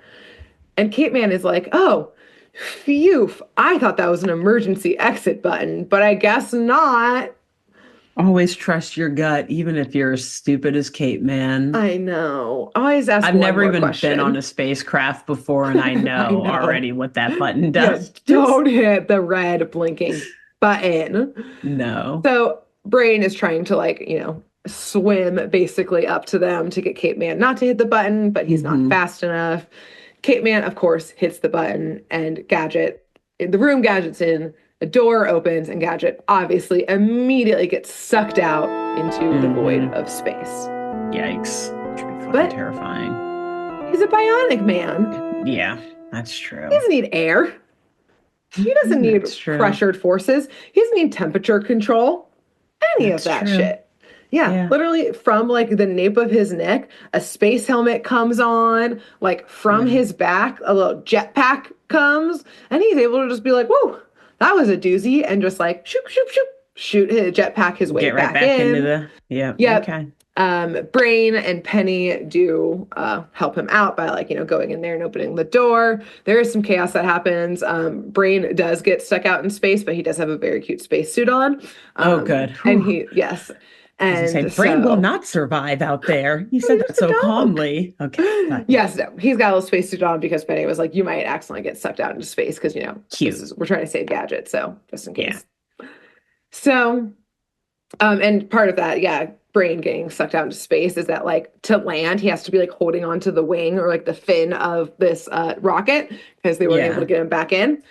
And Cape Man is like, oh, phew, I thought that was an emergency exit button, but I guess not. Always trust your gut, even if you're as stupid as Kate, man. I know. Always ask I've one never more even been on question. a spacecraft before, and I I know know. already what that button Yeah, does. don't hit the red blinking button. No. So Brain is trying to like, swim basically up to them to get Cape Man not to hit the button, but he's not Hmm. fast enough. Cape Man, of course, hits the button and Gadget, in the room Gadget's in, a door opens and Gadget obviously immediately gets sucked out into the void Hmm. of space. Yikes. Should be fucking But terrifying. he's a bionic man. Yeah, that's He true. doesn't need air. He doesn't need That's true. pressured forces. He doesn't need temperature control. Any of That's that true. shit. Yeah, Yeah. literally from like the nape of his neck, a space helmet comes on, like from Yeah. his back, a little jetpack comes, and he's able to just be like, whoa, that was a doozy, and just like shoot, shoot, shoot, shoot his jetpack his way Get right back back into in. the, yeah, Yep. okay. Brain and Penny do help him out by like, going in there and opening the door. There is some chaos that happens. Brain does get stuck out in space, but he does have a very cute spacesuit on. Oh, good. And Whew. yes. As you say, And brain will so not survive out there. You said he's that just a so dog. calmly. Okay, got you. Yes, no, he's got a little spacesuit on because Penny was like, you might accidentally get sucked out into space because, Cute. we're trying to save Gadget. So just in Yeah. case. So and part of that, yeah, Brain getting sucked out into space is that like to land, he has to be like holding onto the wing or like the fin of this rocket because they weren't able to Yeah. get him back in.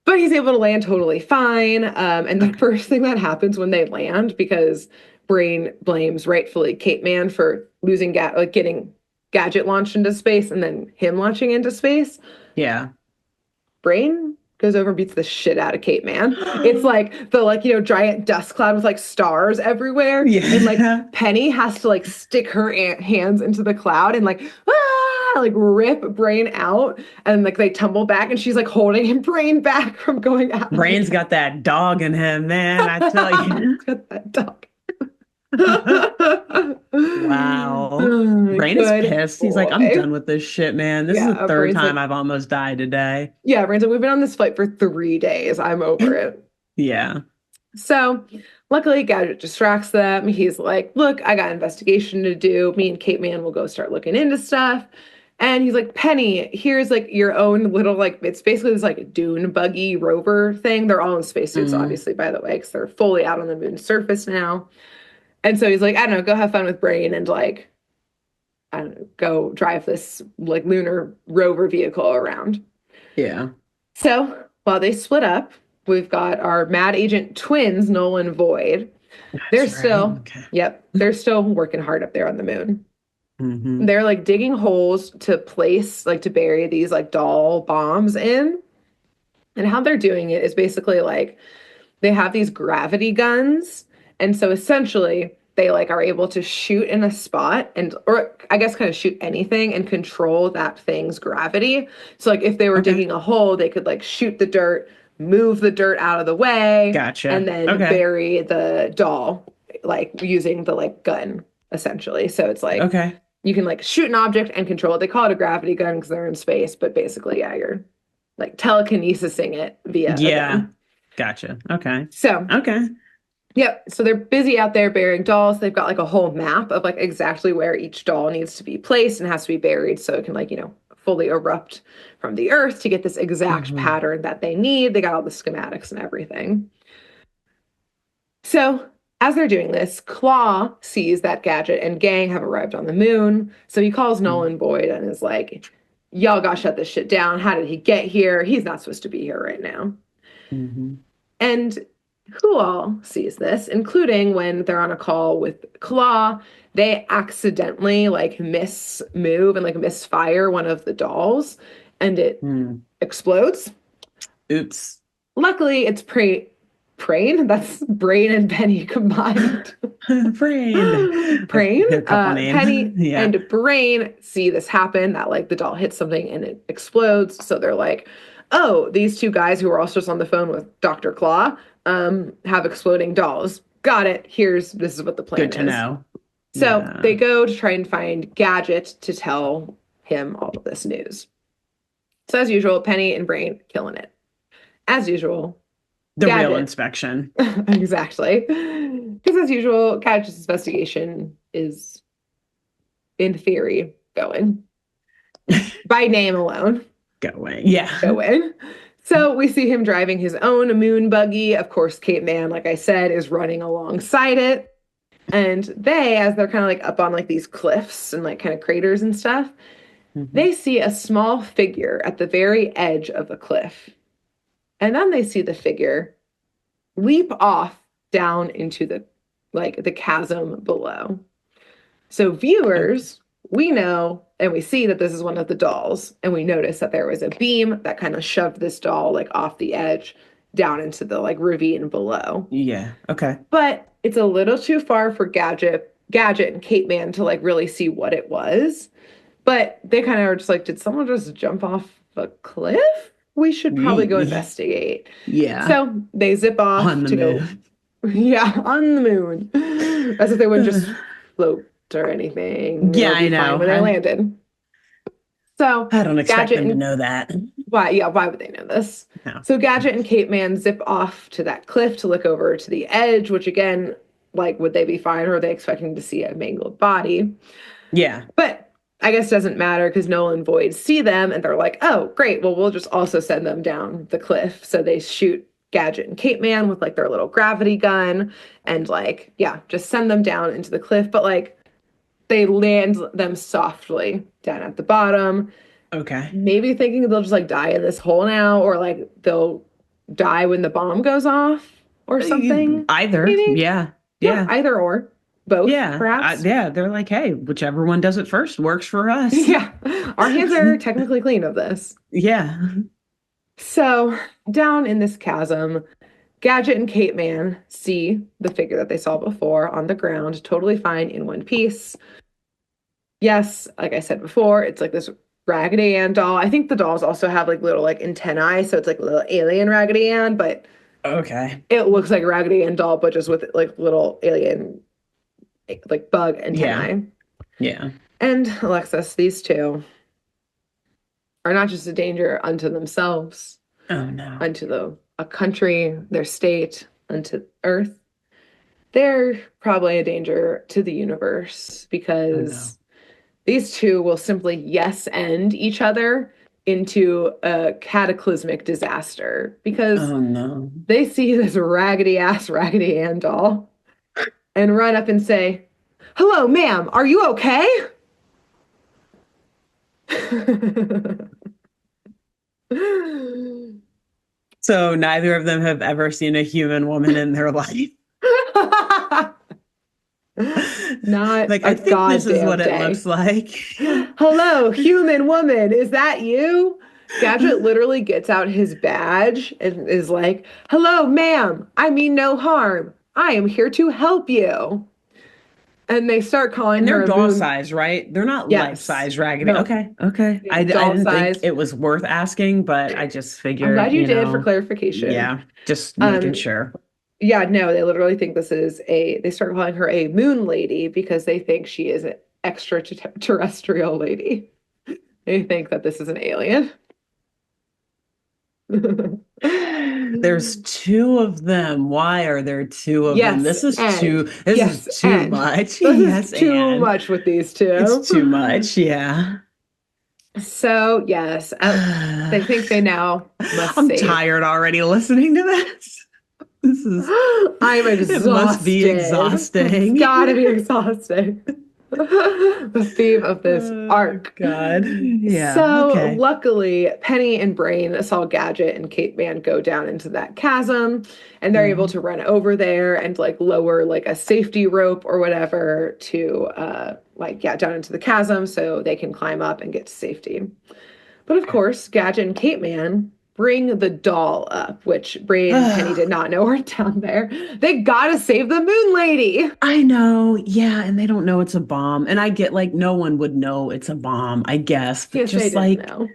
But he's able to land totally fine. And the Okay. first thing that happens when they land, because Brain blames rightfully Cape Man for losing like getting Gadget launched into space and then him launching into space. Yeah. Brain goes over and beats the shit out of Cape Man. It's like the like, giant dust cloud with like stars everywhere. And like Yeah. Penny has to like stick her hands into the cloud and like, like rip Brain out. And like they tumble back and she's like holding him Brain back from going out. Brain's got that dog in him, man. I tell you. Got that dog. Wow. Brain is Good pissed. He's like, I'm boy. done with this shit, man. This is the Yeah, third Brain's time like, I've almost died today. yeah, Brain's like, we've been on this flight for 3 days. I'm over it. Yeah. So luckily, Gadget distracts them. He's like, look, I got investigation to do. Me and Cape Man will go start looking into stuff. And he's like, Penny, here's like your own little, like, it's basically this like dune buggy rover thing. They're all in spacesuits, Mm. obviously, by the way, because they're fully out on the moon's surface now. And so he's like, I don't know, go have fun with Brain and like, I don't know, go drive this like lunar rover vehicle around. Yeah. So while they split up, we've got our Mad Agent twins, Nolan and Void. They're That's right. still, Okay. yep, they're still working hard up there on the moon. Hmm. They're like digging holes to place, like to bury these like doll bombs in. And how they're doing it is basically like they have these gravity guns. And so essentially they like are able to shoot in a spot and or I guess kind of shoot anything and control that thing's gravity. So like if they were Okay. digging a hole, they could like shoot the dirt, move the dirt out of the way, Gotcha. and then Okay. bury the doll like using the like gun essentially. So it's like Okay. you can like shoot an object and control it. They call it a gravity gun because they're in space, but basically, yeah, you're like telekinesising it via a gun. Gotcha. Okay. So, okay. Yep. So they're busy out there burying dolls. They've got like a whole map of like exactly where each doll needs to be placed and has to be buried so it can like, fully erupt from the earth to get this exact pattern that they need. They got all the schematics and everything. So as they're doing this, Claw sees that Gadget and gang have arrived on the moon. So he calls Nolan Boyd and is like, y'all gotta shut this shit down. How did he get here? He's not supposed to be here right now. And who all sees this, including when they're on a call with Claw, they accidentally like mismove and like misfire one of the dolls and it explodes. Oops. Luckily, it's Brain. That's Brain and Penny combined. Brain. Penny and Brain see this happen, that like the doll hits something and it explodes. So they're like, oh, these two guys who were also just on the phone with Dr. Claw have exploding dolls. Got it. This is what the plan is. Good to know. So they go to try and find Gadget to tell him all of this news. So as usual, Penny and Brain killing it. As usual. The real inspection. Exactly. Because as usual, Gadget's investigation is, in theory, going. By name alone. Going. Yeah. Going. So we see him driving his own moon buggy. Of course, Cape Man, like I said, is running alongside it. And they, as they're kind of like up on like these cliffs and like kind of craters and stuff, they see a small figure at the very edge of the cliff. And then they see the figure leap off down into the chasm below. So viewers, we know and we see that this is one of the dolls, and we notice that there was a beam that kind of shoved this doll like off the edge down into the like ravine below. Yeah. Okay. But it's a little too far for Gadget and Cape Man to like really see what it was. But they kind of are just like, did someone just jump off a cliff? We should probably go investigate. Yeah. So they zip off on the moon. Yeah, on the moon. As if they wouldn't just float or anything. Yeah, I know. When they landed. So I don't expect them to know that. Why? Yeah, why would they know this? No. So Gadget and Cape Man zip off to that cliff to look over to the edge, which again, like, would they be fine, or are they expecting to see a mangled body? Yeah. But I guess it doesn't matter because Nolan and Boyd see them and they're like, oh, great. Well, we'll just also send them down the cliff. So they shoot Gadget and Cape Man with like their little gravity gun and like, yeah, just send them down into the cliff. But like they land them softly down at the bottom. Okay. Maybe thinking they'll just like die in this hole now, or like they'll die when the bomb goes off or something. Either. Maybe? Yeah. Either or. Both, perhaps. They're like, hey, whichever one does it first works for us. Yeah. Our hands are technically clean of this. Yeah. So down in this chasm, Gadget and Cape Man see the figure that they saw before on the ground, totally fine in one piece. Yes, like I said before, it's like this Raggedy Ann doll. I think the dolls also have like little like antennae, so it's like a little alien Raggedy Ann, but okay, it looks like a Raggedy Ann doll, but just with like little alien like bug antennae. Yeah. And Alexis, these two are not just a danger unto themselves. Oh no. Unto a country, their state, unto Earth. They're probably a danger to the universe because these two will simply end each other into a cataclysmic disaster because they see this Raggedy Ann doll and run up and say, "Hello, ma'am, are you okay?" So neither of them have ever seen a human woman in their life. Not like, I think this is what it looks like. Hello, human woman, is that you? Gadget literally gets out his badge and is like, "Hello, ma'am, I mean no harm. I am here to help you." And they start calling her. They're doll size, right? They're not life-size Raggedy. No. Okay. I didn't think it was worth asking, but I just figured. I'm glad you did for clarification. Yeah, just making sure. Yeah, no, they literally think this is they start calling her a moon lady because they think she is extraterrestrial lady. They think that this is an alien. There's two of them. Why are there two of them? This is too much. This is too much with these two. It's too much, yeah. So, yes, they think they now must I'm tired already listening to this. This is I'm exhausted. It must be exhausting. It's gotta be exhausting. The theme of this arc. God. Yeah. So luckily, Penny and Brain saw Gadget and Cape Man go down into that chasm, and they're able to run over there and like lower like a safety rope or whatever to down into the chasm so they can climb up and get to safety. But of course, Gadget and Cape Man bring the doll up, which Brain and Penny did not know were down there. They gotta save the moon lady. I know. Yeah. And they don't know it's a bomb. And I get like no one would know it's a bomb, I guess. But just like, know.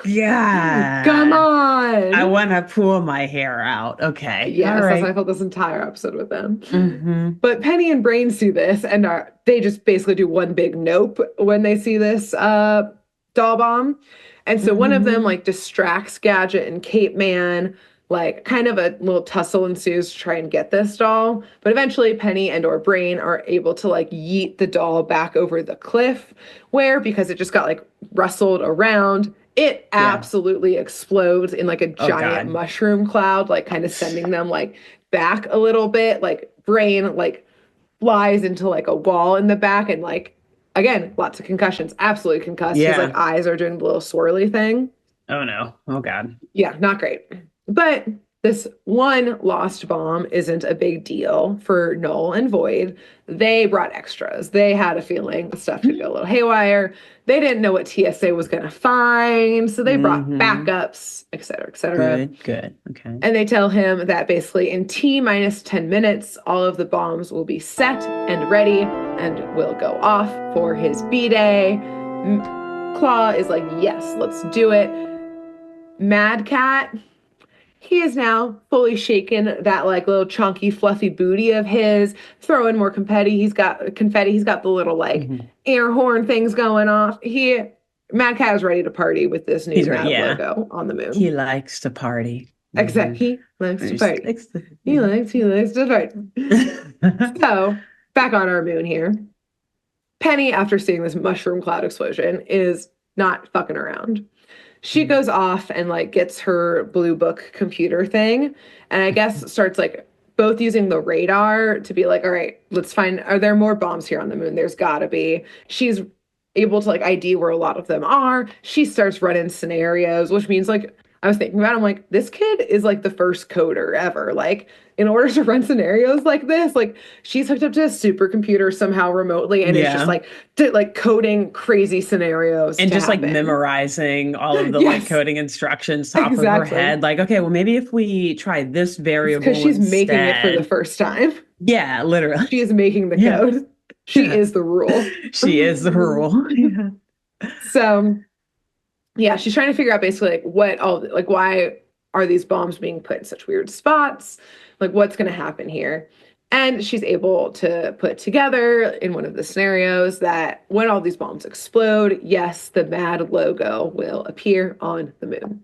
Yeah. Come on. I want to pull my hair out. Okay. Yes, that's how I felt this entire episode with them. But Penny and Brain see this and they just basically do one big nope when they see this doll bomb. And so one of them like distracts Gadget and Cape Man, like kind of a little tussle ensues to try and get this doll. But eventually Penny and or Brain are able to like yeet the doll back over the cliff where, because it just got like rustled around, it absolutely explodes in like a giant mushroom cloud, like kind of sending them like back a little bit. Like Brain like flies into like a wall in the back and like, again, lots of concussions. Absolutely concussed. His like eyes are doing the little swirly thing. Oh no. Oh God. Yeah, not great. But this one lost bomb isn't a big deal for Null and Void. They brought extras. They had a feeling the stuff could go a little haywire. They didn't know what TSA was going to find, so they brought backups, et cetera, et cetera. Good. Okay. And they tell him that basically in T-minus 10 minutes, all of the bombs will be set and ready and will go off for his B-Day. Claw is like, yes, let's do it. Mad Cat, he is now fully shaken that like little chunky fluffy booty of his, throwing more confetti. He's got the little like air horn things going off. Mad Cat is ready to party with this new MAD logo on the moon. He likes to party. Exactly. He likes to party. He likes to party. So back on our moon here. Penny, after seeing this mushroom cloud explosion, is not fucking around. She goes off and like gets her blue book computer thing, and I guess starts like both using the radar to be like, all right, let's find, are there more bombs here on the moon? There's gotta be. She's able to like ID where a lot of them are. She starts running scenarios, which means like, I was thinking about it, I'm like, this kid is like the first coder ever. Like, in order to run scenarios like this, like she's hooked up to a supercomputer somehow remotely and is just like coding crazy scenarios and just like memorizing all of the like coding instructions top of her head. Like, okay, well maybe if we try this variable because she's making it for the first time. Yeah, literally. She is making the code. She is the rule. She is the rule. So yeah, she's trying to figure out basically like why are these bombs being put in such weird spots? Like what's going to happen here? And she's able to put together in one of the scenarios that when all these bombs explode, yes, the MAD logo will appear on the moon.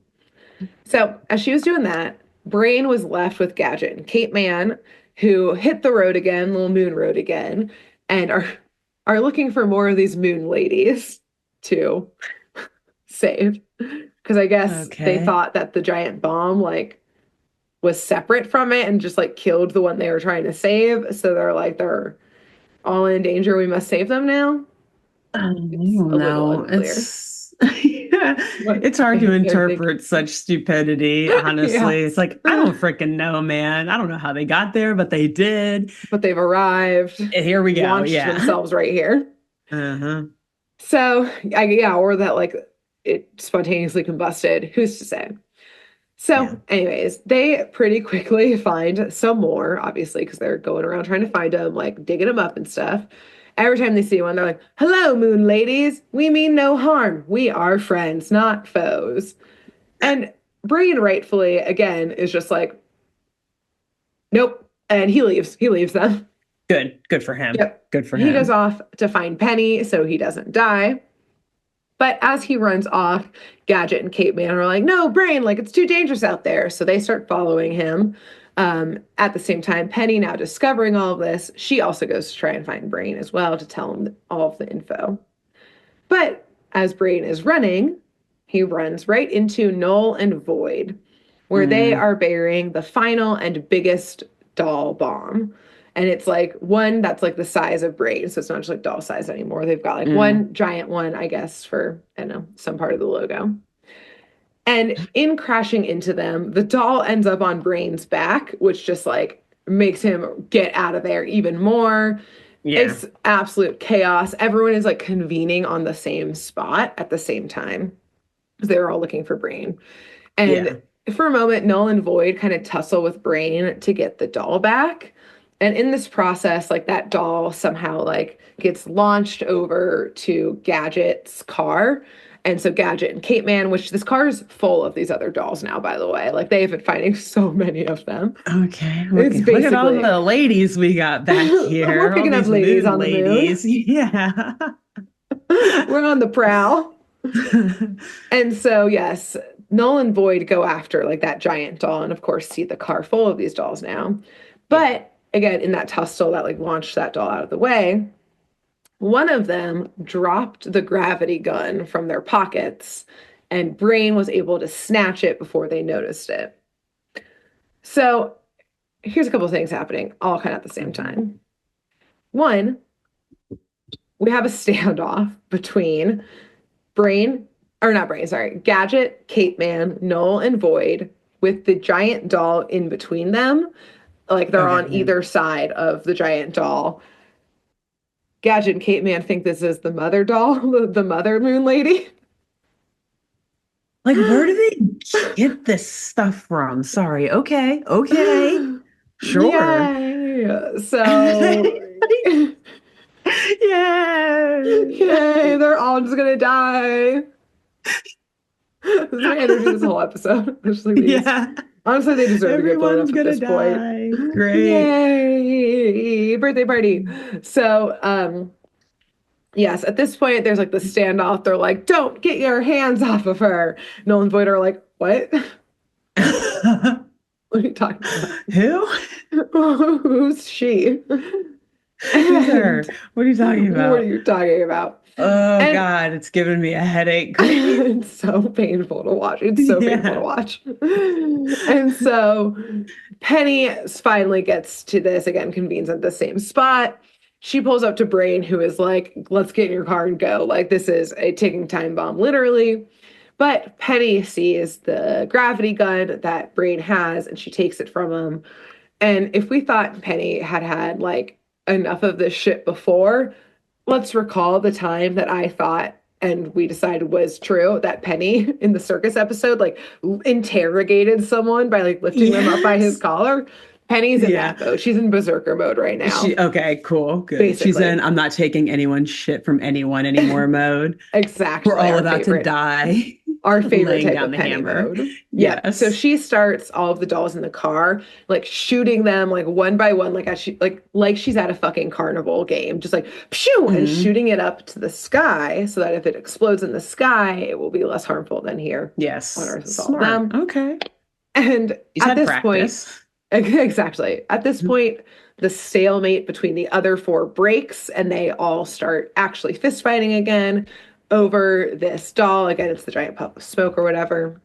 So as she was doing that, Brain was left with Gadget and Cape Man, who hit the road again, little moon road again, and are looking for more of these moon ladies to save. Because I guess they thought that the giant bomb like was separate from it and just like killed the one they were trying to save. So they're all in danger. We must save them now. No, it's hard to interpret such stupidity. Honestly, it's like, I don't freaking know, man. I don't know how they got there, but they did. But they've arrived. And here we go. Launched themselves right here. So or that like it spontaneously combusted. Who's to say? So anyways, they pretty quickly find some more, obviously, because they're going around trying to find them, like digging them up and stuff. Every time they see one, they're like, hello, moon ladies. We mean no harm. We are friends, not foes. And Brain, rightfully, again, is just like, nope. And he leaves them. Good for him. Yep. Good for He him. goes off to find Penny so he doesn't die. But as he runs off, Gadget and Cape Man are like, no, Brain, like it's too dangerous out there. So they start following him. At the same time, Penny, now discovering all of this, she also goes to try and find Brain as well to tell him all of the info. But as Brain is running, he runs right into Null and Void, where they are burying the final and biggest doll bomb. And it's like one that's like the size of Brain. So it's not just like doll size anymore. They've got like one giant one, I guess, for, I don't know, some part of the logo. And in crashing into them, the doll ends up on Brain's back, which just like makes him get out of there even more. Yeah. It's absolute chaos. Everyone is like convening on the same spot at the same time because they're all looking for Brain. And for a moment, Null and Void kind of tussle with Brain to get the doll back. And in this process, like that doll somehow like gets launched over to Gadget's car. And so Gadget and Cape Man, which this car is full of these other dolls now, by the way. Like they've been finding so many of them. Okay. It's basically, look at all the ladies we got back here. We're picking up ladies on the moon. Yeah. We're on the prowl. And so, yes, Null and Void go after like that giant doll and of course see the car full of these dolls now. But again, in that tussle that like launched that doll out of the way, one of them dropped the gravity gun from their pockets and Brain was able to snatch it before they noticed it. So here's a couple of things happening all kind of at the same time. One, we have a standoff between Gadget, Cape Man, Null, and Void with the giant doll in between them. Like they're on either side of the giant doll. Gadget and Cape Man think this is the mother doll, the mother moon lady. Like, where do they get this stuff from? Sorry. Okay. Sure. Yay. So Yay. They're all just gonna die. This is my energy this whole episode. Like honestly, they deserve to get blown up at this point. Great. Yay. Birthday party. So, yes, at this point, there's like the standoff. They're like, don't get your hands off of her. Null and Void are like, what? What are you talking about? Who? Who's she? Who's her? What are you talking about? What are you talking about? Oh, God, it's giving me a headache. It's so painful to watch. It's so painful to watch. And so Penny finally gets to this, again, convenes at the same spot. She pulls up to Brain, who is like, let's get in your car and go. Like, this is a ticking time bomb, literally. But Penny sees the gravity gun that Brain has, and she takes it from him. And if we thought Penny had like enough of this shit before, let's recall the time that I thought and we decided was true, that Penny in the circus episode like interrogated someone by like lifting them up by his collar. Penny's in that mode. She's in berserker mode right now. Okay, cool. Good. Basically. She's in I'm not taking anyone's shit from anyone anymore mode. Exactly. We're all about to die. Our favorite type of Penny mode. Yeah. So she starts all of the dolls in the car, like shooting them like one by one, like as she like she's at a fucking carnival game, just like pshoo, and shooting it up to the sky so that if it explodes in the sky, it will be less harmful than here. Yes. On Earth with all of them. Okay. And at this point, exactly. At this point, the stalemate between the other four breaks and they all start actually fist fighting again over this doll. Again, it's the giant puff of smoke or whatever.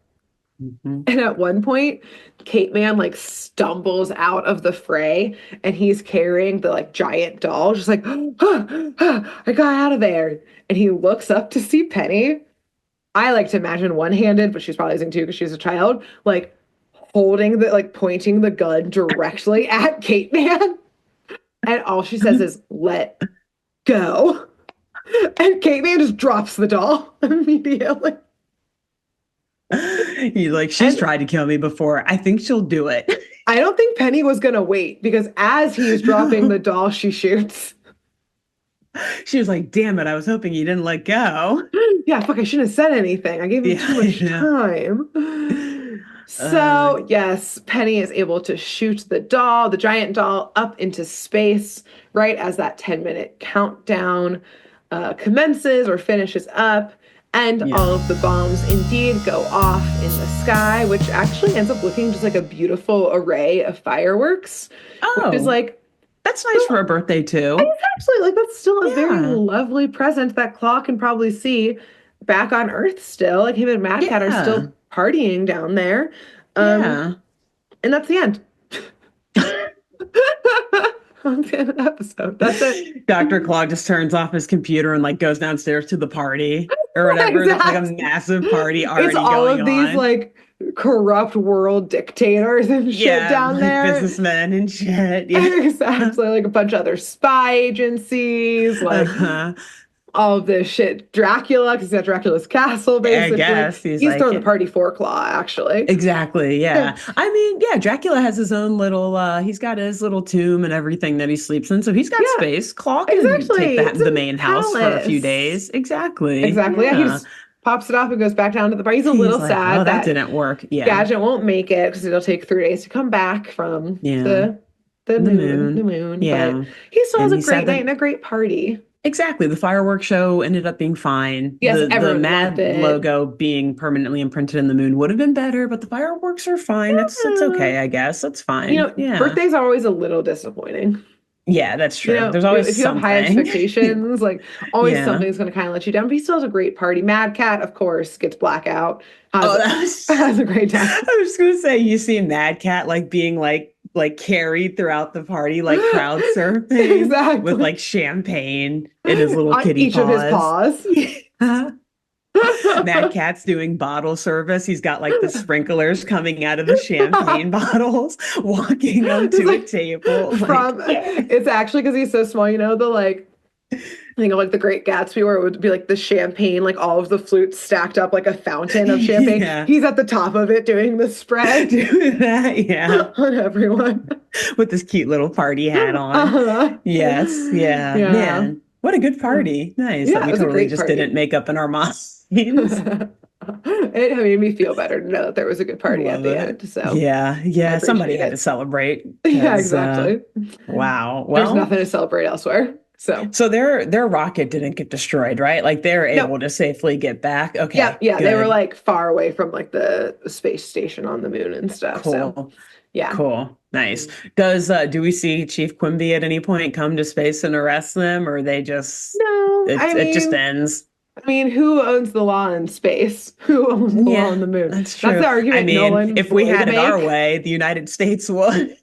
And at one point, Cape Man like stumbles out of the fray and he's carrying the like giant doll, just like, I got out of there. And he looks up to see Penny. I like to imagine one-handed, but she's probably using two because she's a child, like holding the, like pointing the gun directly at Cape Man. And all she says is, let go. And Cape Man just drops the doll immediately. He's like, she's tried to kill me before. I think she'll do it. I don't think Penny was going to wait because as he's dropping the doll, she shoots. She was like, damn it, I was hoping you didn't let go. Yeah, fuck, I shouldn't have said anything. I gave him too much time. So, yes, Penny is able to shoot the giant doll, up into space right as that 10-minute countdown commences or finishes up. And all of the bombs indeed go off in the sky, which actually ends up looking just like a beautiful array of fireworks. Which is like, that's nice for a birthday too. It's actually like, that's still a very lovely present that Claw can probably see back on Earth still. Like him and Mad Cat are still partying down there. And that's the end. That's the end of the episode. That's it. Dr. Claw just turns off his computer and like goes downstairs to the party or whatever. Exactly. There's like a massive party already going on. It's all of these like corrupt world dictators and shit down like there. Businessmen and shit. Exactly. Like a bunch of other spy agencies. Like all of this shit. Dracula, because he's at Dracula's castle, basically. I guess he's like, throwing the party for Claw, actually. Exactly, yeah. I mean, Dracula has his own little, he's got his little tomb and everything that he sleeps in, so he's got space. Claw can take the main house for a few days. Exactly. Yeah, he just pops it off and goes back down to the party. He's a little sad that didn't work. Yeah. Gadget won't make it because it'll take 3 days to come back from the moon. Yeah. But he still has a great night and a great party. Exactly. The fireworks show ended up being fine. Yes, the M.A.D logo being permanently imprinted in the moon would have been better, but the fireworks are fine. It's okay, I guess. That's fine. Birthdays are always a little disappointing. Yeah, that's true. There's always if you something. have high expectations, like always something's going to kind of let you down. But he still has a great party. Mad Cat, of course, gets blackout. Has a great time. I was just going to say, you see Mad Cat like being like carried throughout the party, like crowd surfing with like champagne in his little kitty each of his paws. Mad Cat's doing bottle service. He's got like the sprinklers coming out of the champagne bottles, walking onto a table. It's actually because he's so small, the like, I think of like The Great Gatsby, where it would be like the champagne, like all of the flutes stacked up like a fountain of champagne. Yeah. He's at the top of it doing the spread. Doing that, on everyone. With this cute little party hat on. Yes, yeah. Man, what a good party. Nice. Yeah, we totally just didn't make up in our minds. It made me feel better to know that there was a good party at the end. So yeah, somebody had to celebrate. Yeah, exactly. Wow. Well, there's nothing to celebrate elsewhere. So their rocket didn't get destroyed, right? Like they're able to safely get back. Okay. Yeah. Good. They were like far away from like the space station on the moon and stuff. Cool. So, yeah. Cool. Nice. Do we see Chief Quimby at any point come to space and arrest them, or they just it just ends? I mean, who owns the law in space? Who owns the law on the moon? That's true. That's the argument. I mean, if we had it our way, the United States would.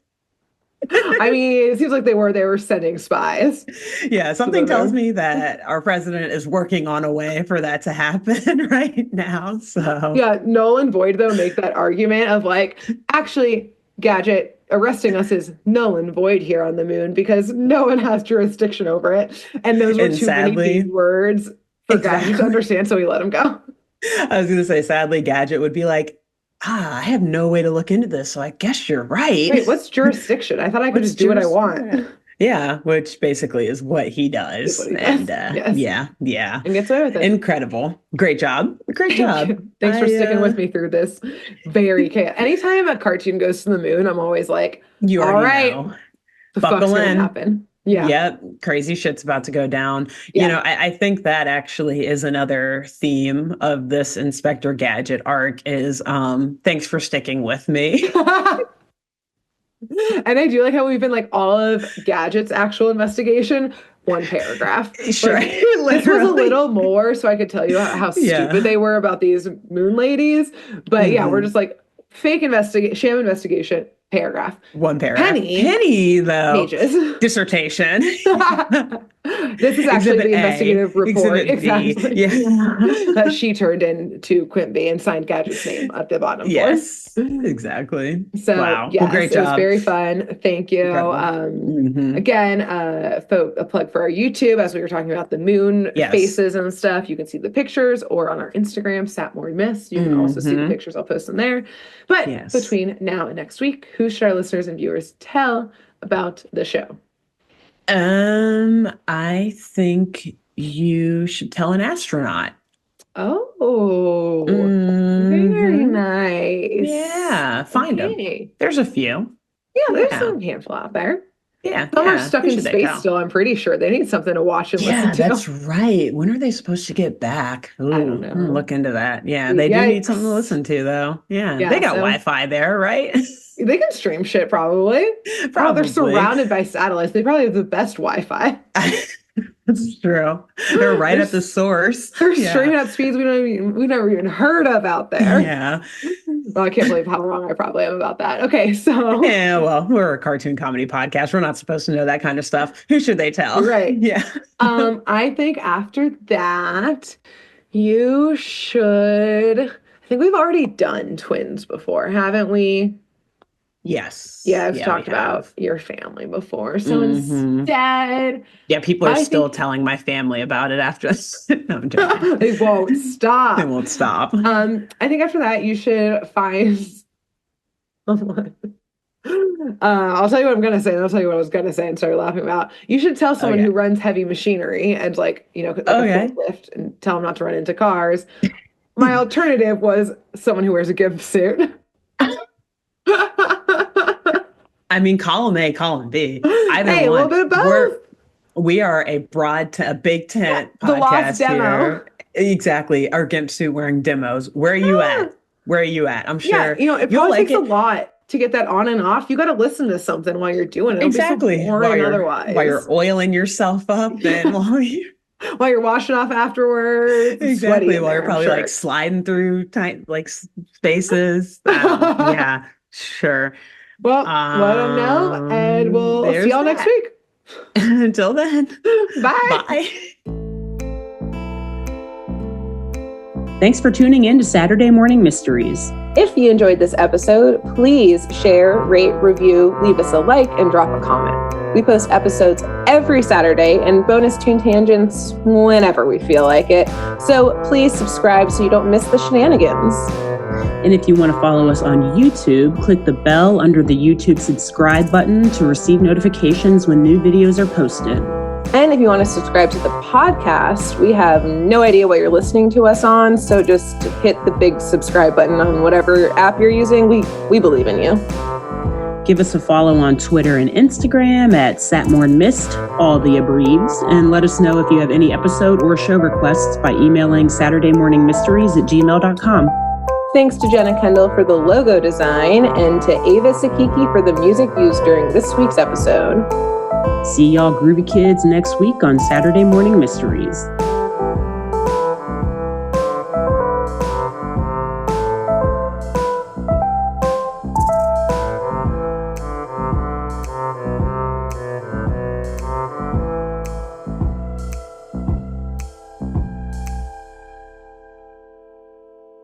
I mean, it seems like they were sending spies. Yeah, something tells me that our president is working on a way for that to happen right now. So yeah, null and void though make that argument of like, actually, Gadget arresting us is null and void here on the moon because no one has jurisdiction over it, and those were too many big words for Gadget to understand, so we let him go. I was going to say, sadly, Gadget would be like, I have no way to look into this, so I guess you're right. Wait, what's jurisdiction? I thought I could just do what I want. Yeah, which basically is what he does. And yeah. And gets away with it. Incredible. Great job. Thanks for sticking with me through this very chaotic. Anytime a cartoon goes to the moon, I'm always like, all right, the fuck's gonna happen? Yeah. Yep. Crazy shit's about to go down. Yeah. I think that actually is another theme of this Inspector Gadget arc is thanks for sticking with me. And I do like how we've been like all of Gadget's actual investigation, one paragraph. Sure. Like, this was a little more so I could tell you how stupid they were about these moon ladies. But we're just like fake sham investigation. Paragraph. One paragraph. Penny though. Pages. Dissertation. This is actually the investigative report. Exactly. Yeah. That she turned in to Quimby and signed Gadget's name at the bottom. Yes. Exactly. So wow. Yes, well, great job. It was very fun. Thank you. Again, a plug for our YouTube as we were talking about the moon faces and stuff. You can see the pictures or on our Instagram, Satmore Miss. You can also see the pictures. I'll post them there. But between now and next week, who should our listeners and viewers tell about the show? I think you should tell an astronaut. Oh, very nice. Yeah. Yeah, find them. There's a few. Yeah, there's some handful out there. Yeah. Some are stuck in space still, I'm pretty sure. They need something to watch and listen to. Yeah, that's right. When are they supposed to get back? Ooh, I don't know. Look into that. Yeah, they do need something to listen to, though. Yeah, they got Wi-Fi there, right? They can stream shit, probably. Oh, they're surrounded by satellites. They probably have the best Wi-Fi. That's true. They're right at the source. They're streaming at speeds we've never even heard of out there. Yeah. Well, I can't believe how wrong I probably am about that. Okay, so. Yeah, well, we're a cartoon comedy podcast. We're not supposed to know that kind of stuff. Who should they tell? Right. Yeah. I think after that, you should. I think we've already done twins before, haven't we? Yes. Yeah, I've talked about your family before. So instead... Yeah, people are still telling my family about it after this. No, I'm joking. They won't stop. They won't stop. I think after that, you should find... I'll tell you what I'm going to say, and I'll tell you what I was going to say and start laughing about. You should tell someone who runs heavy machinery and a forklift and tell them not to run into cars. My alternative was someone who wears a gimp suit. I mean, column A, column B. Either a little bit of both. We are a big tent podcast. The lost demo. Here. Exactly. Our gimp suit wearing demos. Where are you at? Where are you at? I'm sure. Yeah, it probably takes a lot to get that on and off. You got to listen to something while you're doing it. Exactly. While you're oiling yourself up and while you're washing off afterwards. Exactly. While you're probably sliding through tight spaces. Yeah, sure. Well, let them know, and we'll see y'all next week. Until then, bye. Bye. Thanks for tuning in to Saturday Morning Mysteries. If you enjoyed this episode, please share, rate, review, leave us a like, and drop a comment. We post episodes every Saturday and bonus tune tangents whenever we feel like it. So please subscribe so you don't miss the shenanigans. And if you want to follow us on YouTube, click the bell under the YouTube subscribe button to receive notifications when new videos are posted. And if you want to subscribe to the podcast, we have no idea what you're listening to us on, so just hit the big subscribe button on whatever app you're using. We believe in you. Give us a follow on Twitter and Instagram at SatmornMist, all the abreves, and let us know if you have any episode or show requests by emailing SaturdayMorningMysteries@gmail.com. Thanks to Jenna Kendall for the logo design and to Ava Sakiki for the music used during this week's episode. See y'all groovy kids next week on Saturday Morning Mysteries.